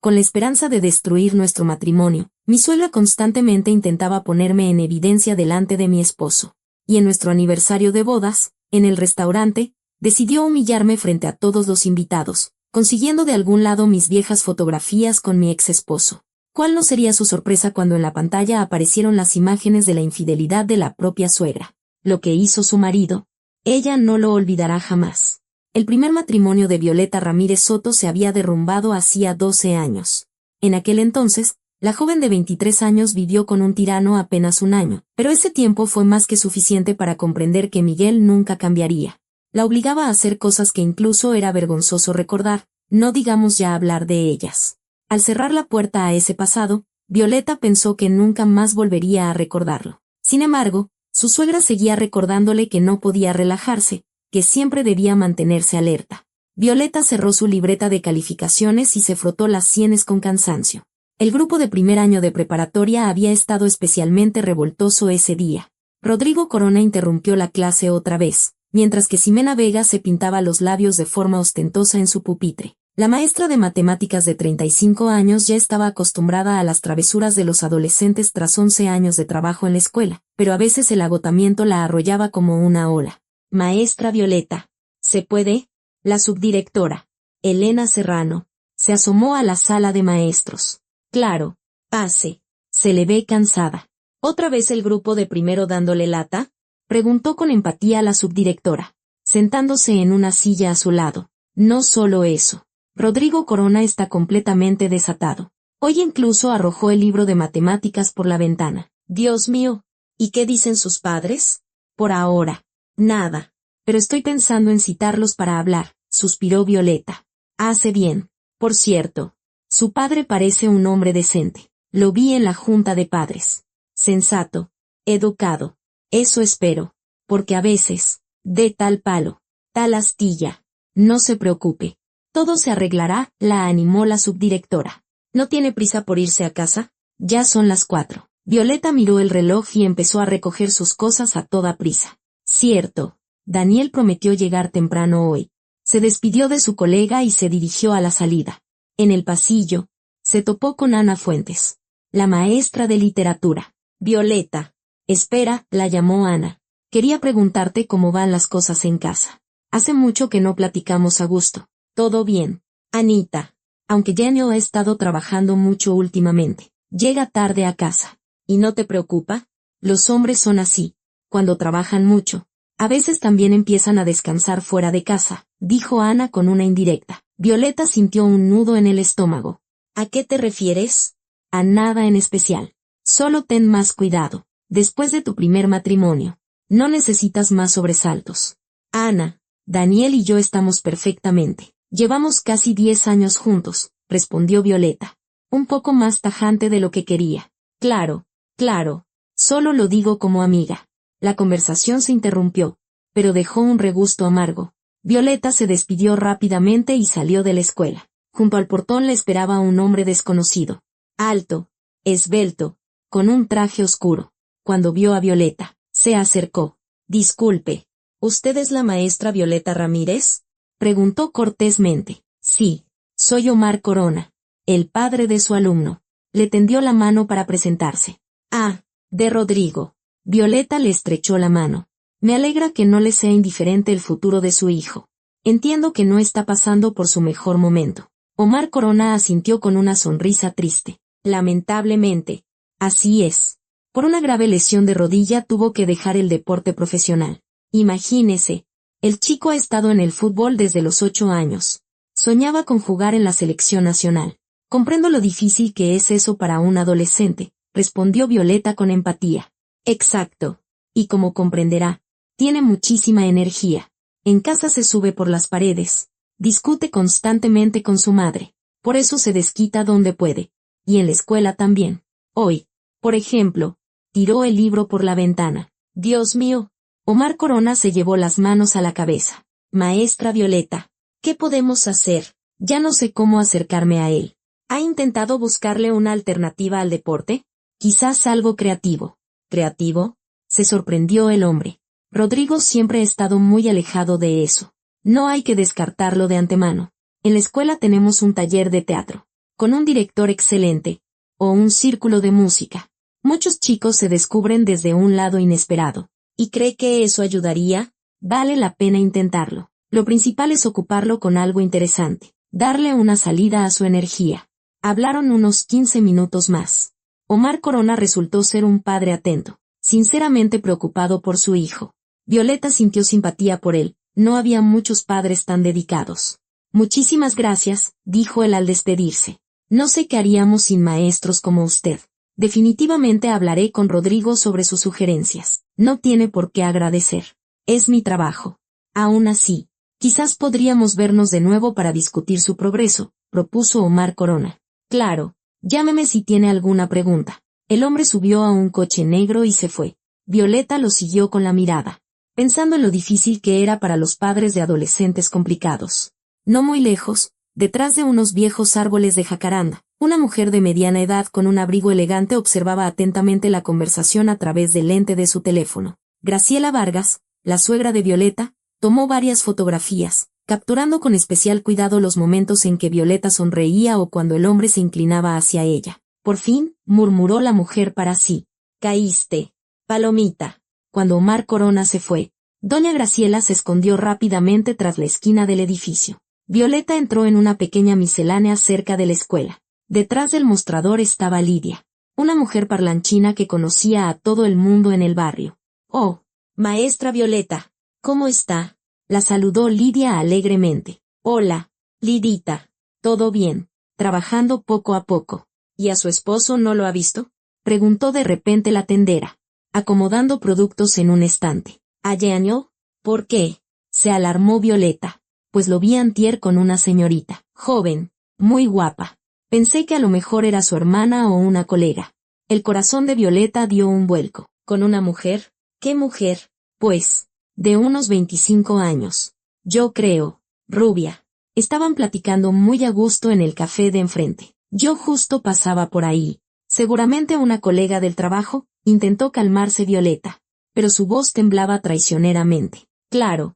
con la esperanza de destruir nuestro matrimonio. Mi suegra constantemente intentaba ponerme en evidencia delante de mi esposo. Y en nuestro aniversario de bodas, en el restaurante, decidió humillarme frente a todos los invitados, consiguiendo de algún lado mis viejas fotografías con mi ex esposo. ¿Cuál no sería su sorpresa cuando en la pantalla aparecieron las imágenes de la infidelidad de la propia suegra? Lo que hizo su marido, ella no lo olvidará jamás. El primer matrimonio de Violeta Ramírez Soto se había derrumbado hacía 12 años. En aquel entonces, la joven de 23 años vivió con un tirano apenas un año, pero ese tiempo fue más que suficiente para comprender que Miguel nunca cambiaría. La obligaba a hacer cosas que incluso era vergonzoso recordar, no digamos ya hablar de ellas. Al cerrar la puerta a ese pasado, Violeta pensó que nunca más volvería a recordarlo. Sin embargo, su suegra seguía recordándole que no podía relajarse, que siempre debía mantenerse alerta. Violeta cerró su libreta de calificaciones y se frotó las sienes con cansancio. El grupo de primer año de preparatoria había estado especialmente revoltoso ese día. Rodrigo Corona interrumpió la clase otra vez, mientras que Ximena Vega se pintaba los labios de forma ostentosa en su pupitre. La maestra de matemáticas de 35 años ya estaba acostumbrada a las travesuras de los adolescentes tras 11 años de trabajo en la escuela, pero a veces el agotamiento la arrollaba como una ola. Maestra Violeta, ¿se puede? La subdirectora, Elena Serrano, se asomó a la sala de maestros. Claro, pase. Se le ve cansada. ¿Otra vez el grupo de primero dándole lata? Preguntó con empatía la subdirectora, sentándose en una silla a su lado. No solo eso. Rodrigo Corona está completamente desatado. Hoy incluso arrojó el libro de matemáticas por la ventana. Dios mío. ¿Y qué dicen sus padres? Por ahora, nada. Pero estoy pensando en citarlos para hablar, suspiró Violeta. Hace bien. Por cierto, su padre parece un hombre decente. Lo vi en la junta de padres. Sensato. Educado. Eso espero. Porque a veces, de tal palo, tal astilla. No se preocupe. Todo se arreglará, la animó la subdirectora. ¿No tiene prisa por irse a casa? Ya son las 4. Violeta miró el reloj y empezó a recoger sus cosas a toda prisa. Cierto. Daniel prometió llegar temprano hoy. Se despidió de su colega y se dirigió a la salida. En el pasillo, se topó con Ana Fuentes, la maestra de literatura. Violeta. Espera, la llamó Ana. Quería preguntarte cómo van las cosas en casa. Hace mucho que no platicamos a gusto. Todo bien. Anita. Aunque Jenny ha estado trabajando mucho últimamente. Llega tarde a casa. ¿Y no te preocupa? Los hombres son así. Cuando trabajan mucho, a veces también empiezan a descansar fuera de casa, dijo Ana con una indirecta. Violeta sintió un nudo en el estómago. ¿A qué te refieres? A nada en especial. Solo ten más cuidado. Después de tu primer matrimonio, no necesitas más sobresaltos. Ana, Daniel y yo estamos perfectamente. Llevamos casi 10 años juntos, respondió Violeta. Un poco más tajante de lo que quería. Claro, claro. Solo lo digo como amiga. La conversación se interrumpió, pero dejó un regusto amargo. Violeta se despidió rápidamente y salió de la escuela. Junto al portón le esperaba un hombre desconocido. Alto, esbelto, con un traje oscuro. Cuando vio a Violeta, se acercó. Disculpe, ¿usted es la maestra Violeta Ramírez? Preguntó cortésmente. Sí, soy Omar Corona, el padre de su alumno. Le tendió la mano para presentarse. Ah, de Rodrigo. Violeta le estrechó la mano. Me alegra que no le sea indiferente el futuro de su hijo. Entiendo que no está pasando por su mejor momento. Omar Corona asintió con una sonrisa triste. Lamentablemente. Así es. Por una grave lesión de rodilla tuvo que dejar el deporte profesional. Imagínese. El chico ha estado en el fútbol desde los 8 años. Soñaba con jugar en la selección nacional. Comprendo lo difícil que es eso para un adolescente, respondió Violeta con empatía. Exacto. Y como comprenderá, tiene muchísima energía. En casa se sube por las paredes. Discute constantemente con su madre. Por eso se desquita donde puede. Y en la escuela también. Hoy, por ejemplo, tiró el libro por la ventana. Dios mío. Omar Corona se llevó las manos a la cabeza. Maestra Violeta, ¿qué podemos hacer? Ya no sé cómo acercarme a él. ¿Ha intentado buscarle una alternativa al deporte? Quizás algo creativo. ¿Creativo? Se sorprendió el hombre. Rodrigo siempre ha estado muy alejado de eso. No hay que descartarlo de antemano. En la escuela tenemos un taller de teatro. con un director excelente, o un círculo de música. Muchos chicos se descubren desde un lado inesperado. ¿Y cree que eso ayudaría? Vale la pena intentarlo. Lo principal es ocuparlo con algo interesante, darle una salida a su energía. Hablaron unos 15 minutos más. Omar Corona resultó ser un padre atento, sinceramente preocupado por su hijo. Violeta sintió simpatía por él, no había muchos padres tan dedicados. Muchísimas gracias, dijo él al despedirse. No sé qué haríamos sin maestros como usted. Definitivamente hablaré con Rodrigo sobre sus sugerencias. No tiene por qué agradecer. Es mi trabajo. Aún así, quizás podríamos vernos de nuevo para discutir su progreso, propuso Omar Corona. Claro, llámeme si tiene alguna pregunta. El hombre subió a un coche negro y se fue. Violeta lo siguió con la mirada, pensando en lo difícil que era para los padres de adolescentes complicados. No muy lejos, detrás de unos viejos árboles de jacaranda, una mujer de mediana edad con un abrigo elegante observaba atentamente la conversación a través del lente de su teléfono. Graciela Vargas, la suegra de Violeta, tomó varias fotografías, capturando con especial cuidado los momentos en que Violeta sonreía o cuando el hombre se inclinaba hacia ella. Por fin, murmuró la mujer para sí. Caíste, palomita. Cuando Omar Corona se fue, doña Graciela se escondió rápidamente tras la esquina del edificio. Violeta entró en una pequeña miscelánea cerca de la escuela. Detrás del mostrador estaba Lidia, una mujer parlanchina que conocía a todo el mundo en el barrio. Oh, maestra Violeta, ¿cómo está? La saludó Lidia alegremente. Hola, Lidita, ¿todo bien? Trabajando poco a poco. ¿Y a su esposo no lo ha visto? Preguntó de repente la tendera, acomodando productos en un estante. ¿Año? ¿Por qué? Se alarmó Violeta. Pues lo vi antier con una señorita, joven, muy guapa. Pensé que a lo mejor era su hermana o una colega. El corazón de Violeta dio un vuelco. ¿Con una mujer? ¿Qué mujer? Pues, de unos 25 años. Yo creo, rubia. Estaban platicando muy a gusto en el café de enfrente. Yo justo pasaba por ahí. Seguramente una colega del trabajo, intentó calmarse Violeta, pero su voz temblaba traicioneramente. Claro,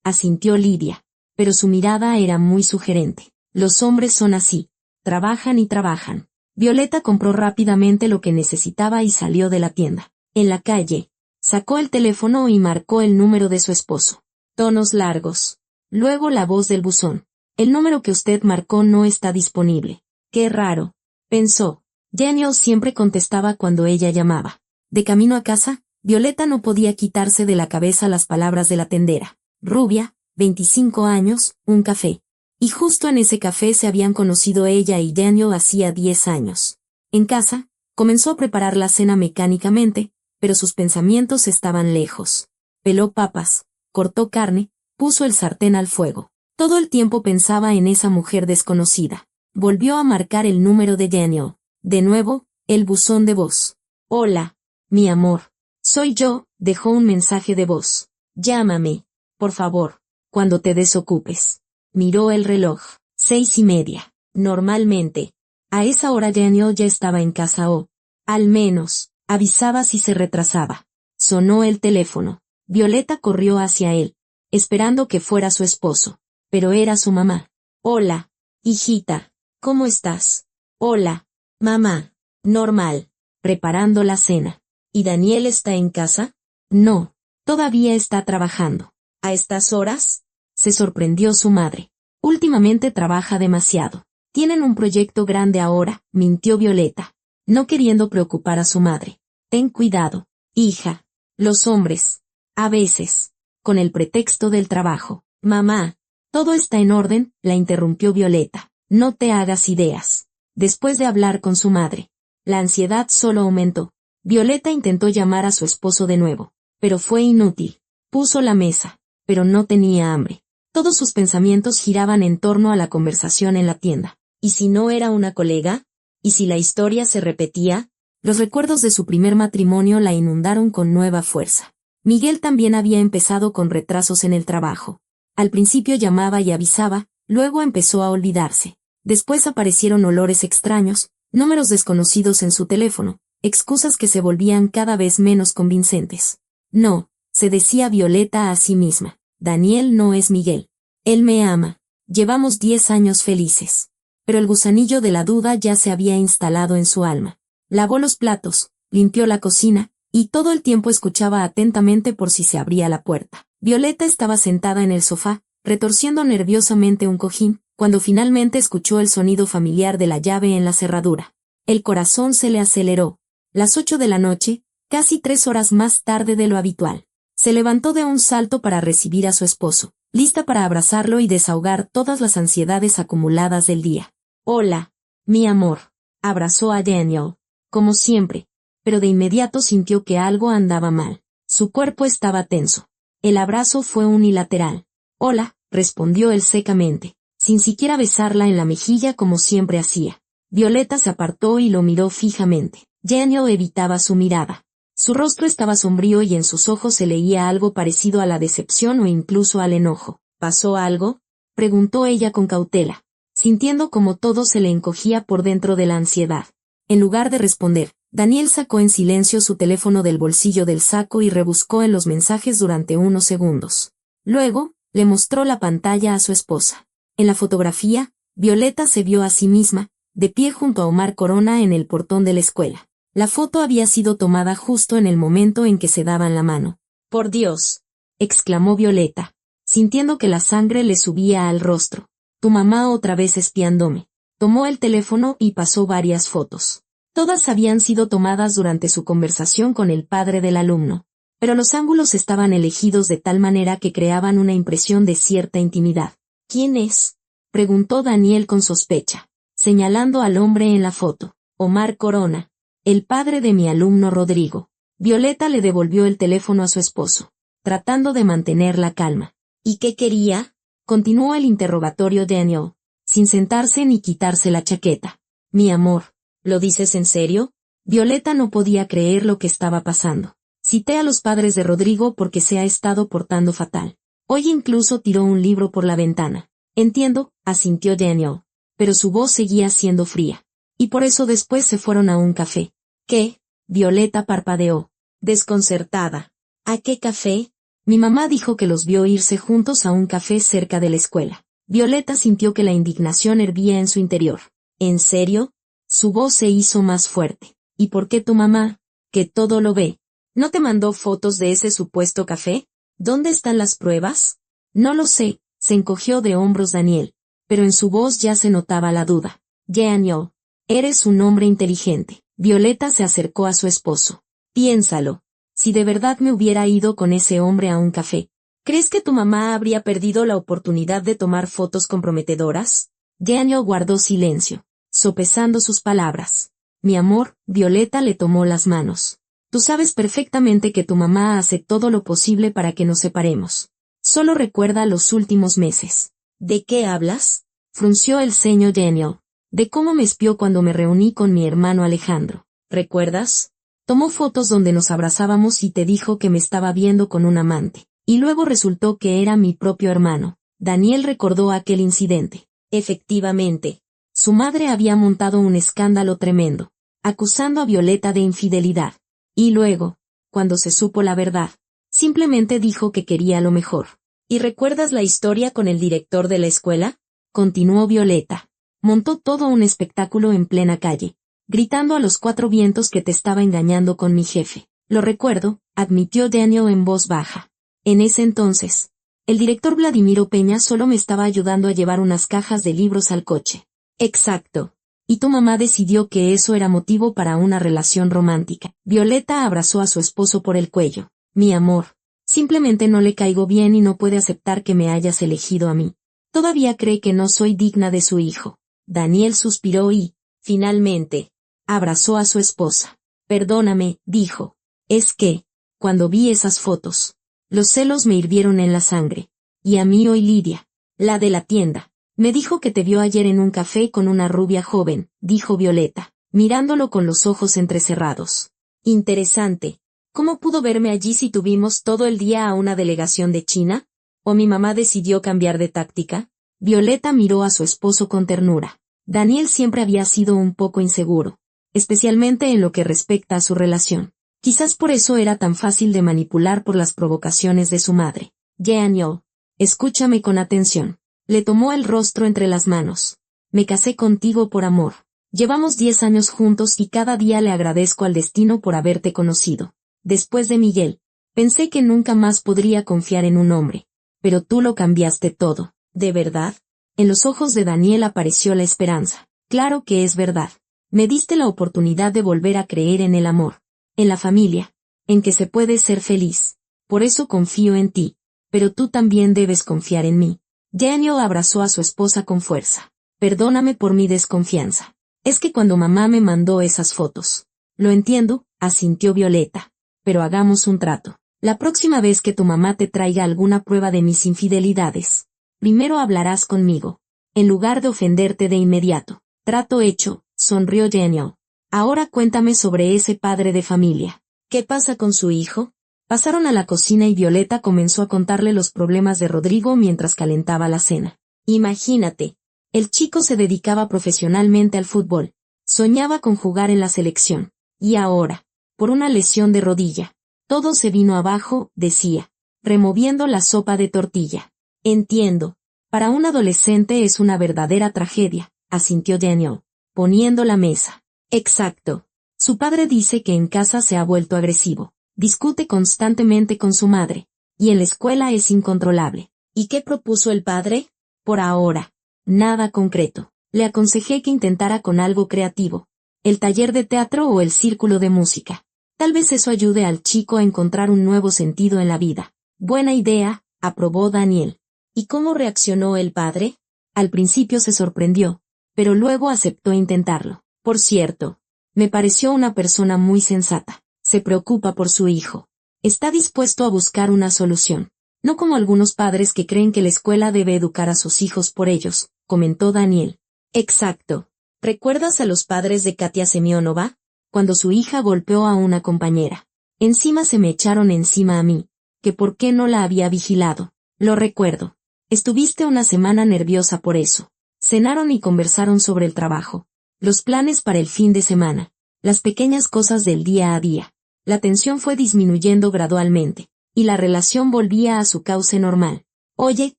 asintió Lidia, pero su mirada era muy sugerente. Los hombres son así, trabajan y trabajan. Violeta compró rápidamente lo que necesitaba y salió de la tienda. En la calle, sacó el teléfono y marcó el número de su esposo. Tonos largos. Luego la voz del buzón. El número que usted marcó no está disponible. Qué raro, pensó. Daniel siempre contestaba cuando ella llamaba. De camino a casa, Violeta no podía quitarse de la cabeza las palabras de la tendera. Rubia, 25 años, un café. Y justo en ese café se habían conocido ella y Daniel hacía 10 años. En casa, comenzó a preparar la cena mecánicamente, pero sus pensamientos estaban lejos. Peló papas, cortó carne, puso el sartén al fuego. Todo el tiempo pensaba en esa mujer desconocida. Volvió a marcar el número de Daniel. De nuevo, el buzón de voz. Hola, mi amor. Soy yo, dejó un mensaje de voz. Llámame, por favor, cuando te desocupes. Miró el reloj. 6:30. Normalmente, a esa hora Daniel ya estaba en casa o, al menos, avisaba si se retrasaba. Sonó el teléfono. Violeta corrió hacia él, esperando que fuera su esposo, pero era su mamá. Hola, hijita, ¿cómo estás? Hola, mamá. Normal, preparando la cena. ¿Y Daniel está en casa? No, todavía está trabajando. ¿A estas horas? Se sorprendió su madre. Últimamente trabaja demasiado. Tienen un proyecto grande ahora, mintió Violeta, no queriendo preocupar a su madre. Ten cuidado, hija. Los hombres, a veces, con el pretexto del trabajo. Mamá, todo está en orden, la interrumpió Violeta. No te hagas ideas. Después de hablar con su madre, la ansiedad solo aumentó. Violeta intentó llamar a su esposo de nuevo, pero fue inútil. Puso la mesa, pero no tenía hambre. Todos sus pensamientos giraban en torno a la conversación en la tienda. ¿Y si no era una colega? ¿Y si la historia se repetía? Los recuerdos de su primer matrimonio la inundaron con nueva fuerza. Miguel también había empezado con retrasos en el trabajo. Al principio llamaba y avisaba, luego empezó a olvidarse. Después aparecieron olores extraños, números desconocidos en su teléfono, excusas que se volvían cada vez menos convincentes. No, se decía Violeta a sí misma. Daniel no es Miguel. Él me ama. Llevamos 10 años felices. pero el gusanillo de la duda ya se había instalado en su alma. Lavó los platos, limpió la cocina, y todo el tiempo escuchaba atentamente por si se abría la puerta. Violeta estaba sentada en el sofá, retorciendo nerviosamente un cojín, cuando finalmente escuchó el sonido familiar de la llave en la cerradura. El corazón se le aceleró. Las 8 de la noche, casi 3 horas más tarde de lo habitual. Se levantó de un salto para recibir a su esposo, lista para abrazarlo y desahogar todas las ansiedades acumuladas del día. «Hola, mi amor», abrazó a Daniel, como siempre, pero de inmediato sintió que algo andaba mal. Su cuerpo estaba tenso. El abrazo fue unilateral. «Hola», respondió él secamente, sin siquiera besarla en la mejilla como siempre hacía. Violeta se apartó y lo miró fijamente. Daniel evitaba su mirada. Su rostro estaba sombrío y en sus ojos se leía algo parecido a la decepción o incluso al enojo. «¿Pasó algo?», preguntó ella con cautela, sintiendo como todo se le encogía por dentro de la ansiedad. En lugar de responder, Daniel sacó en silencio su teléfono del bolsillo del saco y rebuscó en los mensajes durante unos segundos. Luego, le mostró la pantalla a su esposa. En la fotografía, Violeta se vio a sí misma, de pie junto a Omar Corona en el portón de la escuela. La foto había sido tomada justo en el momento en que se daban la mano. «Por Dios», exclamó Violeta, sintiendo que la sangre le subía al rostro. «Tu mamá otra vez espiándome». Tomó el teléfono y pasó varias fotos. Todas habían sido tomadas durante su conversación con el padre del alumno, pero los ángulos estaban elegidos de tal manera que creaban una impresión de cierta intimidad. «¿Quién es?», preguntó Daniel con sospecha, señalando al hombre en la foto. «Omar Corona, el padre de mi alumno Rodrigo». Violeta le devolvió el teléfono a su esposo, tratando de mantener la calma. «¿Y qué quería?», continuó el interrogatorio Daniel, sin sentarse ni quitarse la chaqueta. «Mi amor, ¿lo dices en serio?». Violeta no podía creer lo que estaba pasando. «Cité a los padres de Rodrigo porque se ha estado portando fatal. Hoy incluso tiró un libro por la ventana». «Entiendo», asintió Daniel, pero su voz seguía siendo fría. «Y por eso después se fueron a un café». «¿Qué?», Violeta parpadeó, desconcertada. «¿A qué café?». «Mi mamá dijo que los vio irse juntos a un café cerca de la escuela». Violeta sintió que la indignación hervía en su interior. «¿En serio?». Su voz se hizo más fuerte. «¿Y por qué tu mamá, que todo lo ve, no te mandó fotos de ese supuesto café? ¿Dónde están las pruebas?». «No lo sé», se encogió de hombros Daniel, pero en su voz ya se notaba la duda. «Daniel, eres un hombre inteligente». Violeta se acercó a su esposo. «Piénsalo. Si de verdad me hubiera ido con ese hombre a un café, ¿crees que tu mamá habría perdido la oportunidad de tomar fotos comprometedoras?». Daniel guardó silencio, sopesando sus palabras. «Mi amor», Violeta le tomó las manos. «Tú sabes perfectamente que tu mamá hace todo lo posible para que nos separemos. Solo recuerda los últimos meses». «¿De qué hablas?». Frunció el ceño Daniel. «De cómo me espió cuando me reuní con mi hermano Alejandro. ¿Recuerdas? Tomó fotos donde nos abrazábamos y te dijo que me estaba viendo con un amante. Y luego resultó que era mi propio hermano». Daniel recordó aquel incidente. Efectivamente, su madre había montado un escándalo tremendo, acusando a Violeta de infidelidad. Y luego, cuando se supo la verdad, simplemente dijo que quería lo mejor. «¿Y recuerdas la historia con el director de la escuela?», continuó Violeta. «Montó todo un espectáculo en plena calle, gritando a los 4 vientos que te estaba engañando con mi jefe». «Lo recuerdo», admitió Daniel en voz baja. «En ese entonces, el director Vladimiro Peña solo me estaba ayudando a llevar unas cajas de libros al coche». «Exacto. Y tu mamá decidió que eso era motivo para una relación romántica». Violeta abrazó a su esposo por el cuello. «Mi amor, simplemente no le caigo bien y no puede aceptar que me hayas elegido a mí. Todavía cree que no soy digna de su hijo». Daniel suspiró y, finalmente, abrazó a su esposa. «Perdóname», dijo. «Es que, cuando vi esas fotos, los celos me hirvieron en la sangre. Y a mí hoy Lidia, la de la tienda, me dijo que te vio ayer en un café con una rubia joven», dijo Violeta, mirándolo con los ojos entrecerrados. «Interesante. ¿Cómo pudo verme allí si tuvimos todo el día a una delegación de China? ¿O mi mamá decidió cambiar de táctica?». Violeta miró a su esposo con ternura. Daniel siempre había sido un poco inseguro, especialmente en lo que respecta a su relación. Quizás por eso era tan fácil de manipular por las provocaciones de su madre. «Daniel, escúchame con atención». Le tomó el rostro entre las manos. Me casé contigo por amor. Llevamos 10 años juntos y cada día le agradezco al destino por haberte conocido. Después de Miguel, pensé que nunca más podría confiar en un hombre. Pero tú lo cambiaste todo. ¿De verdad? En los ojos de Daniel apareció la esperanza. Claro que es verdad. Me diste la oportunidad de volver a creer en el amor, en la familia, en que se puede ser feliz. Por eso confío en ti. Pero tú también debes confiar en mí. Daniel abrazó a su esposa con fuerza. Perdóname por mi desconfianza. Es que cuando mamá me mandó esas fotos. Lo entiendo, asintió Violeta. Pero hagamos un trato. La próxima vez que tu mamá te traiga alguna prueba de mis infidelidades, primero hablarás conmigo, en lugar de ofenderte de inmediato. Trato hecho, sonrió Daniel. Ahora cuéntame sobre ese padre de familia. ¿Qué pasa con su hijo? Pasaron a la cocina y Violeta comenzó a contarle los problemas de Rodrigo mientras calentaba la cena. Imagínate, el chico se dedicaba profesionalmente al fútbol, soñaba con jugar en la selección, y ahora, por una lesión de rodilla, todo se vino abajo, decía, removiendo la sopa de tortilla. Entiendo, para un adolescente es una verdadera tragedia, asintió Daniel, poniendo la mesa. Exacto. Su padre dice que en casa se ha vuelto agresivo. Discute constantemente con su madre, y en la escuela es incontrolable. ¿Y qué propuso el padre? Por ahora, nada concreto. Le aconsejé que intentara con algo creativo, el taller de teatro o el círculo de música. Tal vez eso ayude al chico a encontrar un nuevo sentido en la vida. Buena idea, aprobó Daniel. ¿Y cómo reaccionó el padre? Al principio se sorprendió, pero luego aceptó intentarlo. Por cierto, me pareció una persona muy sensata. Se preocupa por su hijo. Está dispuesto a buscar una solución. No como algunos padres que creen que la escuela debe educar a sus hijos por ellos, comentó Daniel. Exacto. ¿Recuerdas a los padres de Katia Semionova? Cuando su hija golpeó a una compañera. Encima se me echaron encima a mí, que por qué no la había vigilado. Lo recuerdo. Estuviste una semana nerviosa por eso. Cenaron y conversaron sobre el trabajo, los planes para el fin de semana, las pequeñas cosas del día a día. La tensión fue disminuyendo gradualmente, y la relación volvía a su cauce normal. Oye,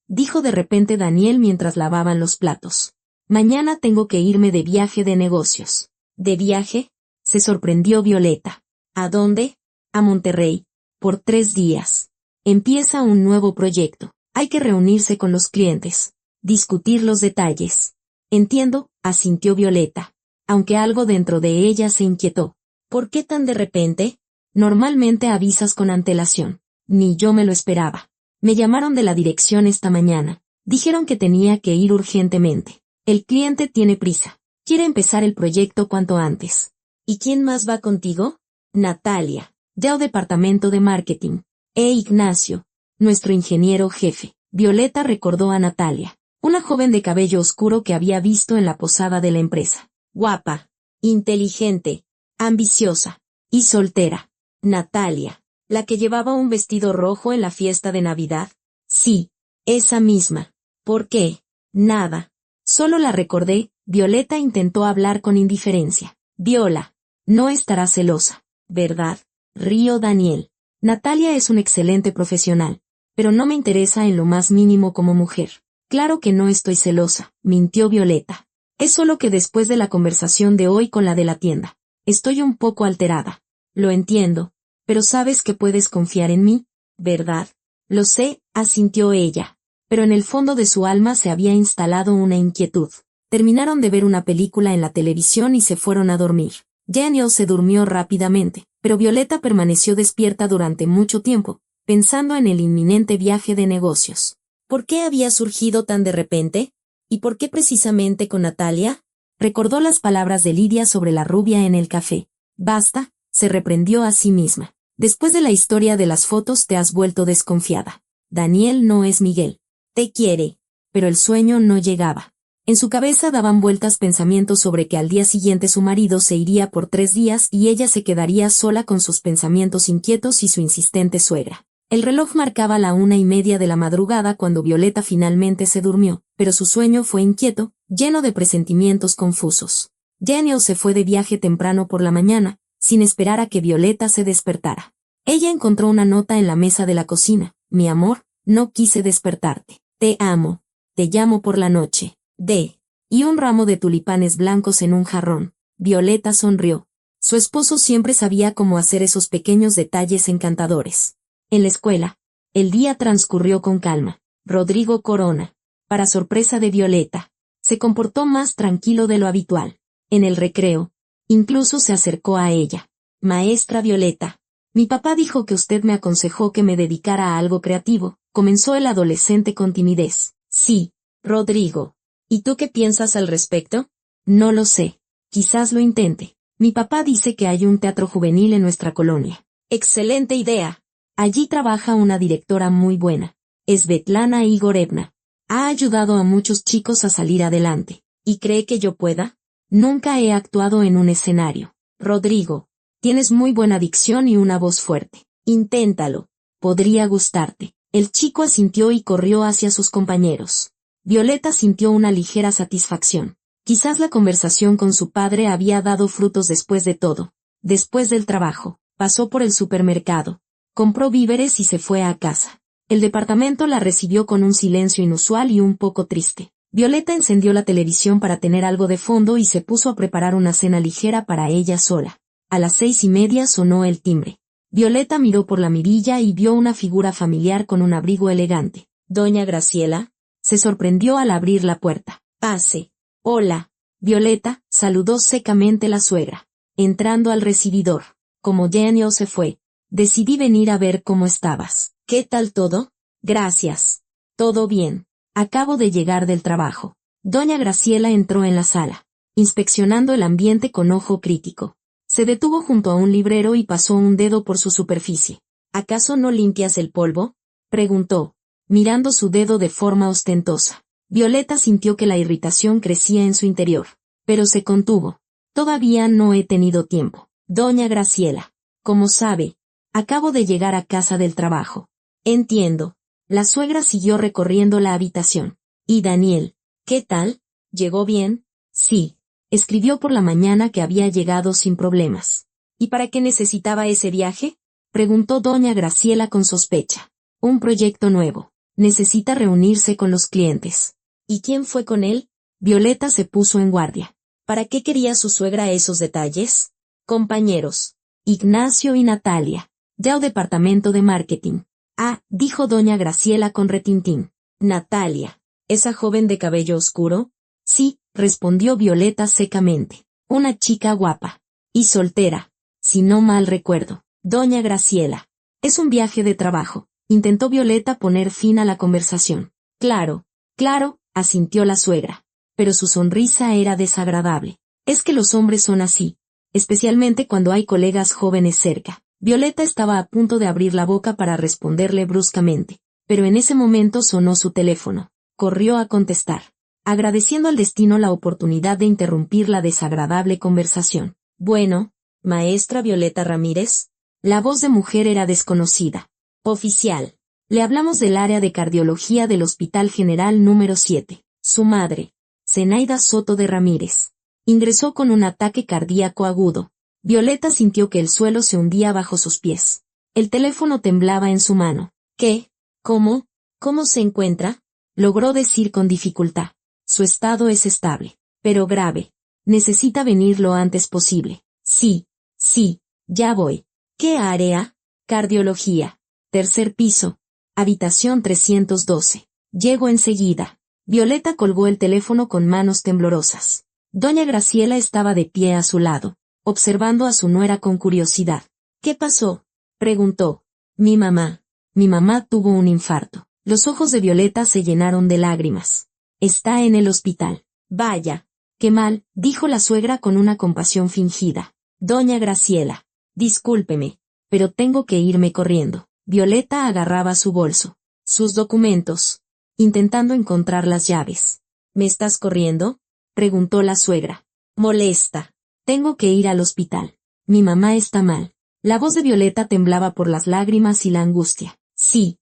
dijo de repente Daniel mientras lavaban los platos. Mañana tengo que irme de viaje de negocios. ¿De viaje? Se sorprendió Violeta. ¿A dónde? A Monterrey. Por 3 días. Empieza un nuevo proyecto. Hay que reunirse con los clientes. Discutir los detalles. Entiendo, asintió Violeta, aunque algo dentro de ella se inquietó. ¿Por qué tan de repente? Normalmente avisas con antelación. Ni yo me lo esperaba. Me llamaron de la dirección esta mañana. Dijeron que tenía que ir urgentemente. El cliente tiene prisa. Quiere empezar el proyecto cuanto antes. ¿Y quién más va contigo? Natalia, del departamento de marketing. Ignacio, nuestro ingeniero jefe. Violeta recordó a Natalia, una joven de cabello oscuro que había visto en la posada de la empresa. Guapa, inteligente, ambiciosa y soltera. Natalia, la que llevaba un vestido rojo en la fiesta de Navidad. Sí, esa misma. ¿Por qué? Nada. Solo la recordé. Violeta intentó hablar con indiferencia. Viola, no estará celosa, ¿verdad? Rió Daniel. Natalia es un excelente profesional, pero no me interesa en lo más mínimo como mujer. Claro que no estoy celosa, mintió Violeta. Es solo que después de la conversación de hoy con la de la tienda, estoy un poco alterada. Lo entiendo, pero sabes que puedes confiar en mí, ¿verdad? Lo sé, asintió ella, pero en el fondo de su alma se había instalado una inquietud. Terminaron de ver una película en la televisión y se fueron a dormir. Daniel se durmió rápidamente, pero Violeta permaneció despierta durante mucho tiempo, pensando en el inminente viaje de negocios. ¿Por qué había surgido tan de repente? ¿Y por qué precisamente con Natalia? Recordó las palabras de Lidia sobre la rubia en el café. Basta, se reprendió a sí misma. Después de la historia de las fotos te has vuelto desconfiada. Daniel no es Miguel. Te quiere. Pero el sueño no llegaba. En su cabeza daban vueltas pensamientos sobre que al día siguiente su marido se iría por 3 días y ella se quedaría sola con sus pensamientos inquietos y su insistente suegra. El reloj marcaba la 1:30 de la madrugada cuando Violeta finalmente se durmió, pero su sueño fue inquieto, lleno de presentimientos confusos. Daniel se fue de viaje temprano por la mañana, sin esperar a que Violeta se despertara. Ella encontró una nota en la mesa de la cocina. Mi amor, no quise despertarte. Te amo. Te llamo por la noche. D. y un ramo de tulipanes blancos en un jarrón. Violeta sonrió. Su esposo siempre sabía cómo hacer esos pequeños detalles encantadores. En la escuela, el día transcurrió con calma. Rodrigo Corona, para sorpresa de Violeta, se comportó más tranquilo de lo habitual. En el recreo, incluso se acercó a ella. Maestra Violeta, mi papá dijo que usted me aconsejó que me dedicara a algo creativo, comenzó el adolescente con timidez. Sí, Rodrigo. ¿Y tú qué piensas al respecto? No lo sé. Quizás lo intente. Mi papá dice que hay un teatro juvenil en nuestra colonia. Excelente idea. Allí trabaja una directora muy buena. Svetlana Igorevna. Ha ayudado a muchos chicos a salir adelante. ¿Y cree que yo pueda? Nunca he actuado en un escenario. Rodrigo, tienes muy buena dicción y una voz fuerte. Inténtalo. Podría gustarte. El chico asintió y corrió hacia sus compañeros. Violeta sintió una ligera satisfacción. Quizás la conversación con su padre había dado frutos después de todo. Después del trabajo, pasó por el supermercado, compró víveres y se fue a casa. El departamento la recibió con un silencio inusual y un poco triste. Violeta encendió la televisión para tener algo de fondo y se puso a preparar una cena ligera para ella sola. A las 6:30 sonó el timbre. Violeta miró por la mirilla y vio una figura familiar con un abrigo elegante. ¿Doña Graciela? Se sorprendió al abrir la puerta. Pase. Hola. Violeta, saludó secamente la suegra. Entrando al recibidor. Como Genio se fue, decidí venir a ver cómo estabas. ¿Qué tal todo? Gracias. Todo bien. Acabo de llegar del trabajo. Doña Graciela entró en la sala, inspeccionando el ambiente con ojo crítico. Se detuvo junto a un librero y pasó un dedo por su superficie. ¿Acaso no limpias el polvo? Preguntó, mirando su dedo de forma ostentosa. Violeta sintió que la irritación crecía en su interior, pero se contuvo. Todavía no he tenido tiempo. Doña Graciela, como sabe, acabo de llegar a casa del trabajo. Entiendo. La suegra siguió recorriendo la habitación. ¿Y Daniel? ¿Qué tal? ¿Llegó bien? Sí. Escribió por la mañana que había llegado sin problemas. ¿Y para qué necesitaba ese viaje? Preguntó doña Graciela con sospecha. Un proyecto nuevo. Necesita reunirse con los clientes. ¿Y quién fue con él? Violeta se puso en guardia. ¿Para qué quería su suegra esos detalles? Compañeros. Ignacio y Natalia. Del departamento de marketing. Ah, dijo doña Graciela con retintín. Natalia. ¿Esa joven de cabello oscuro? Sí, respondió Violeta secamente. Una chica guapa. Y soltera. Si no mal recuerdo. Doña Graciela. Es un viaje de trabajo. Intentó Violeta poner fin a la conversación. Claro, asintió la suegra. Pero su sonrisa era desagradable. Es que los hombres son así. Especialmente cuando hay colegas jóvenes cerca. Violeta estaba a punto de abrir la boca para responderle bruscamente. Pero en ese momento sonó su teléfono. Corrió a contestar, agradeciendo al destino la oportunidad de interrumpir la desagradable conversación. Bueno, maestra Violeta Ramírez. La voz de mujer era desconocida. Oficial. Le hablamos del área de cardiología del Hospital General número 7. Su madre, Zenaida Soto de Ramírez, ingresó con un ataque cardíaco agudo. Violeta sintió que el suelo se hundía bajo sus pies. El teléfono temblaba en su mano. ¿Qué? ¿Cómo? ¿Cómo se encuentra? Logró decir con dificultad. Su estado es estable, pero grave. Necesita venir lo antes posible. Sí, ya voy. ¿Qué área? Cardiología. Tercer piso. Habitación 312. Llego enseguida. Violeta colgó el teléfono con manos temblorosas. Doña Graciela estaba de pie a su lado, observando a su nuera con curiosidad. ¿Qué pasó? Preguntó. Mi mamá tuvo un infarto. Los ojos de Violeta se llenaron de lágrimas. Está en el hospital. Vaya. Qué mal, dijo la suegra con una compasión fingida. Doña Graciela. Discúlpeme, pero tengo que irme corriendo. Violeta agarraba su bolso. Sus documentos. Intentando encontrar las llaves. ¿Me estás corriendo? Preguntó la suegra. Molesta. Tengo que ir al hospital. Mi mamá está mal. La voz de Violeta temblaba por las lágrimas y la angustia. Sí,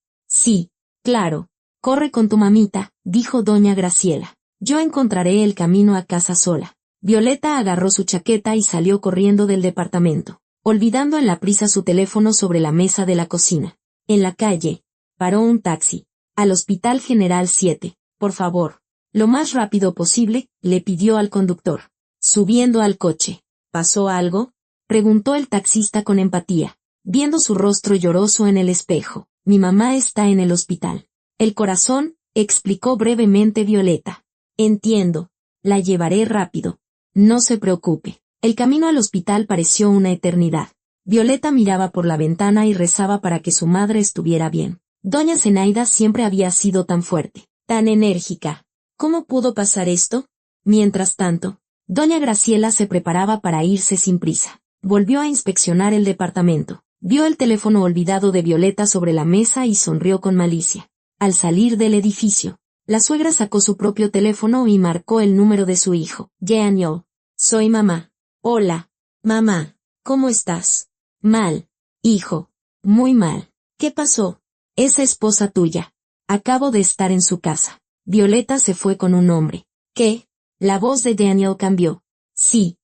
claro. Corre con tu mamita, dijo doña Graciela. Yo encontraré el camino a casa sola. Violeta agarró su chaqueta y salió corriendo del departamento, olvidando en la prisa su teléfono sobre la mesa de la cocina. En la calle, paró un taxi. Al Hospital General 7, por favor. Lo más rápido posible, le pidió al conductor. Subiendo al coche. ¿Pasó algo?, preguntó el taxista con empatía, viendo su rostro lloroso en el espejo. Mi mamá está en el hospital. El corazón, explicó brevemente Violeta. Entiendo. La llevaré rápido. No se preocupe. El camino al hospital pareció una eternidad. Violeta miraba por la ventana y rezaba para que su madre estuviera bien. Doña Zenaida siempre había sido tan fuerte, tan enérgica. ¿Cómo pudo pasar esto? Mientras tanto, doña Graciela se preparaba para irse sin prisa. Volvió a inspeccionar el departamento. Vio el teléfono olvidado de Violeta sobre la mesa y sonrió con malicia. Al salir del edificio, la suegra sacó su propio teléfono y marcó el número de su hijo. Daniel. Soy mamá. Hola. Mamá. ¿Cómo estás? Mal. Hijo. Muy mal. ¿Qué pasó? Esa esposa tuya. Acabo de estar en su casa. Violeta se fue con un hombre. ¿Qué? La voz de Daniel cambió. Sí.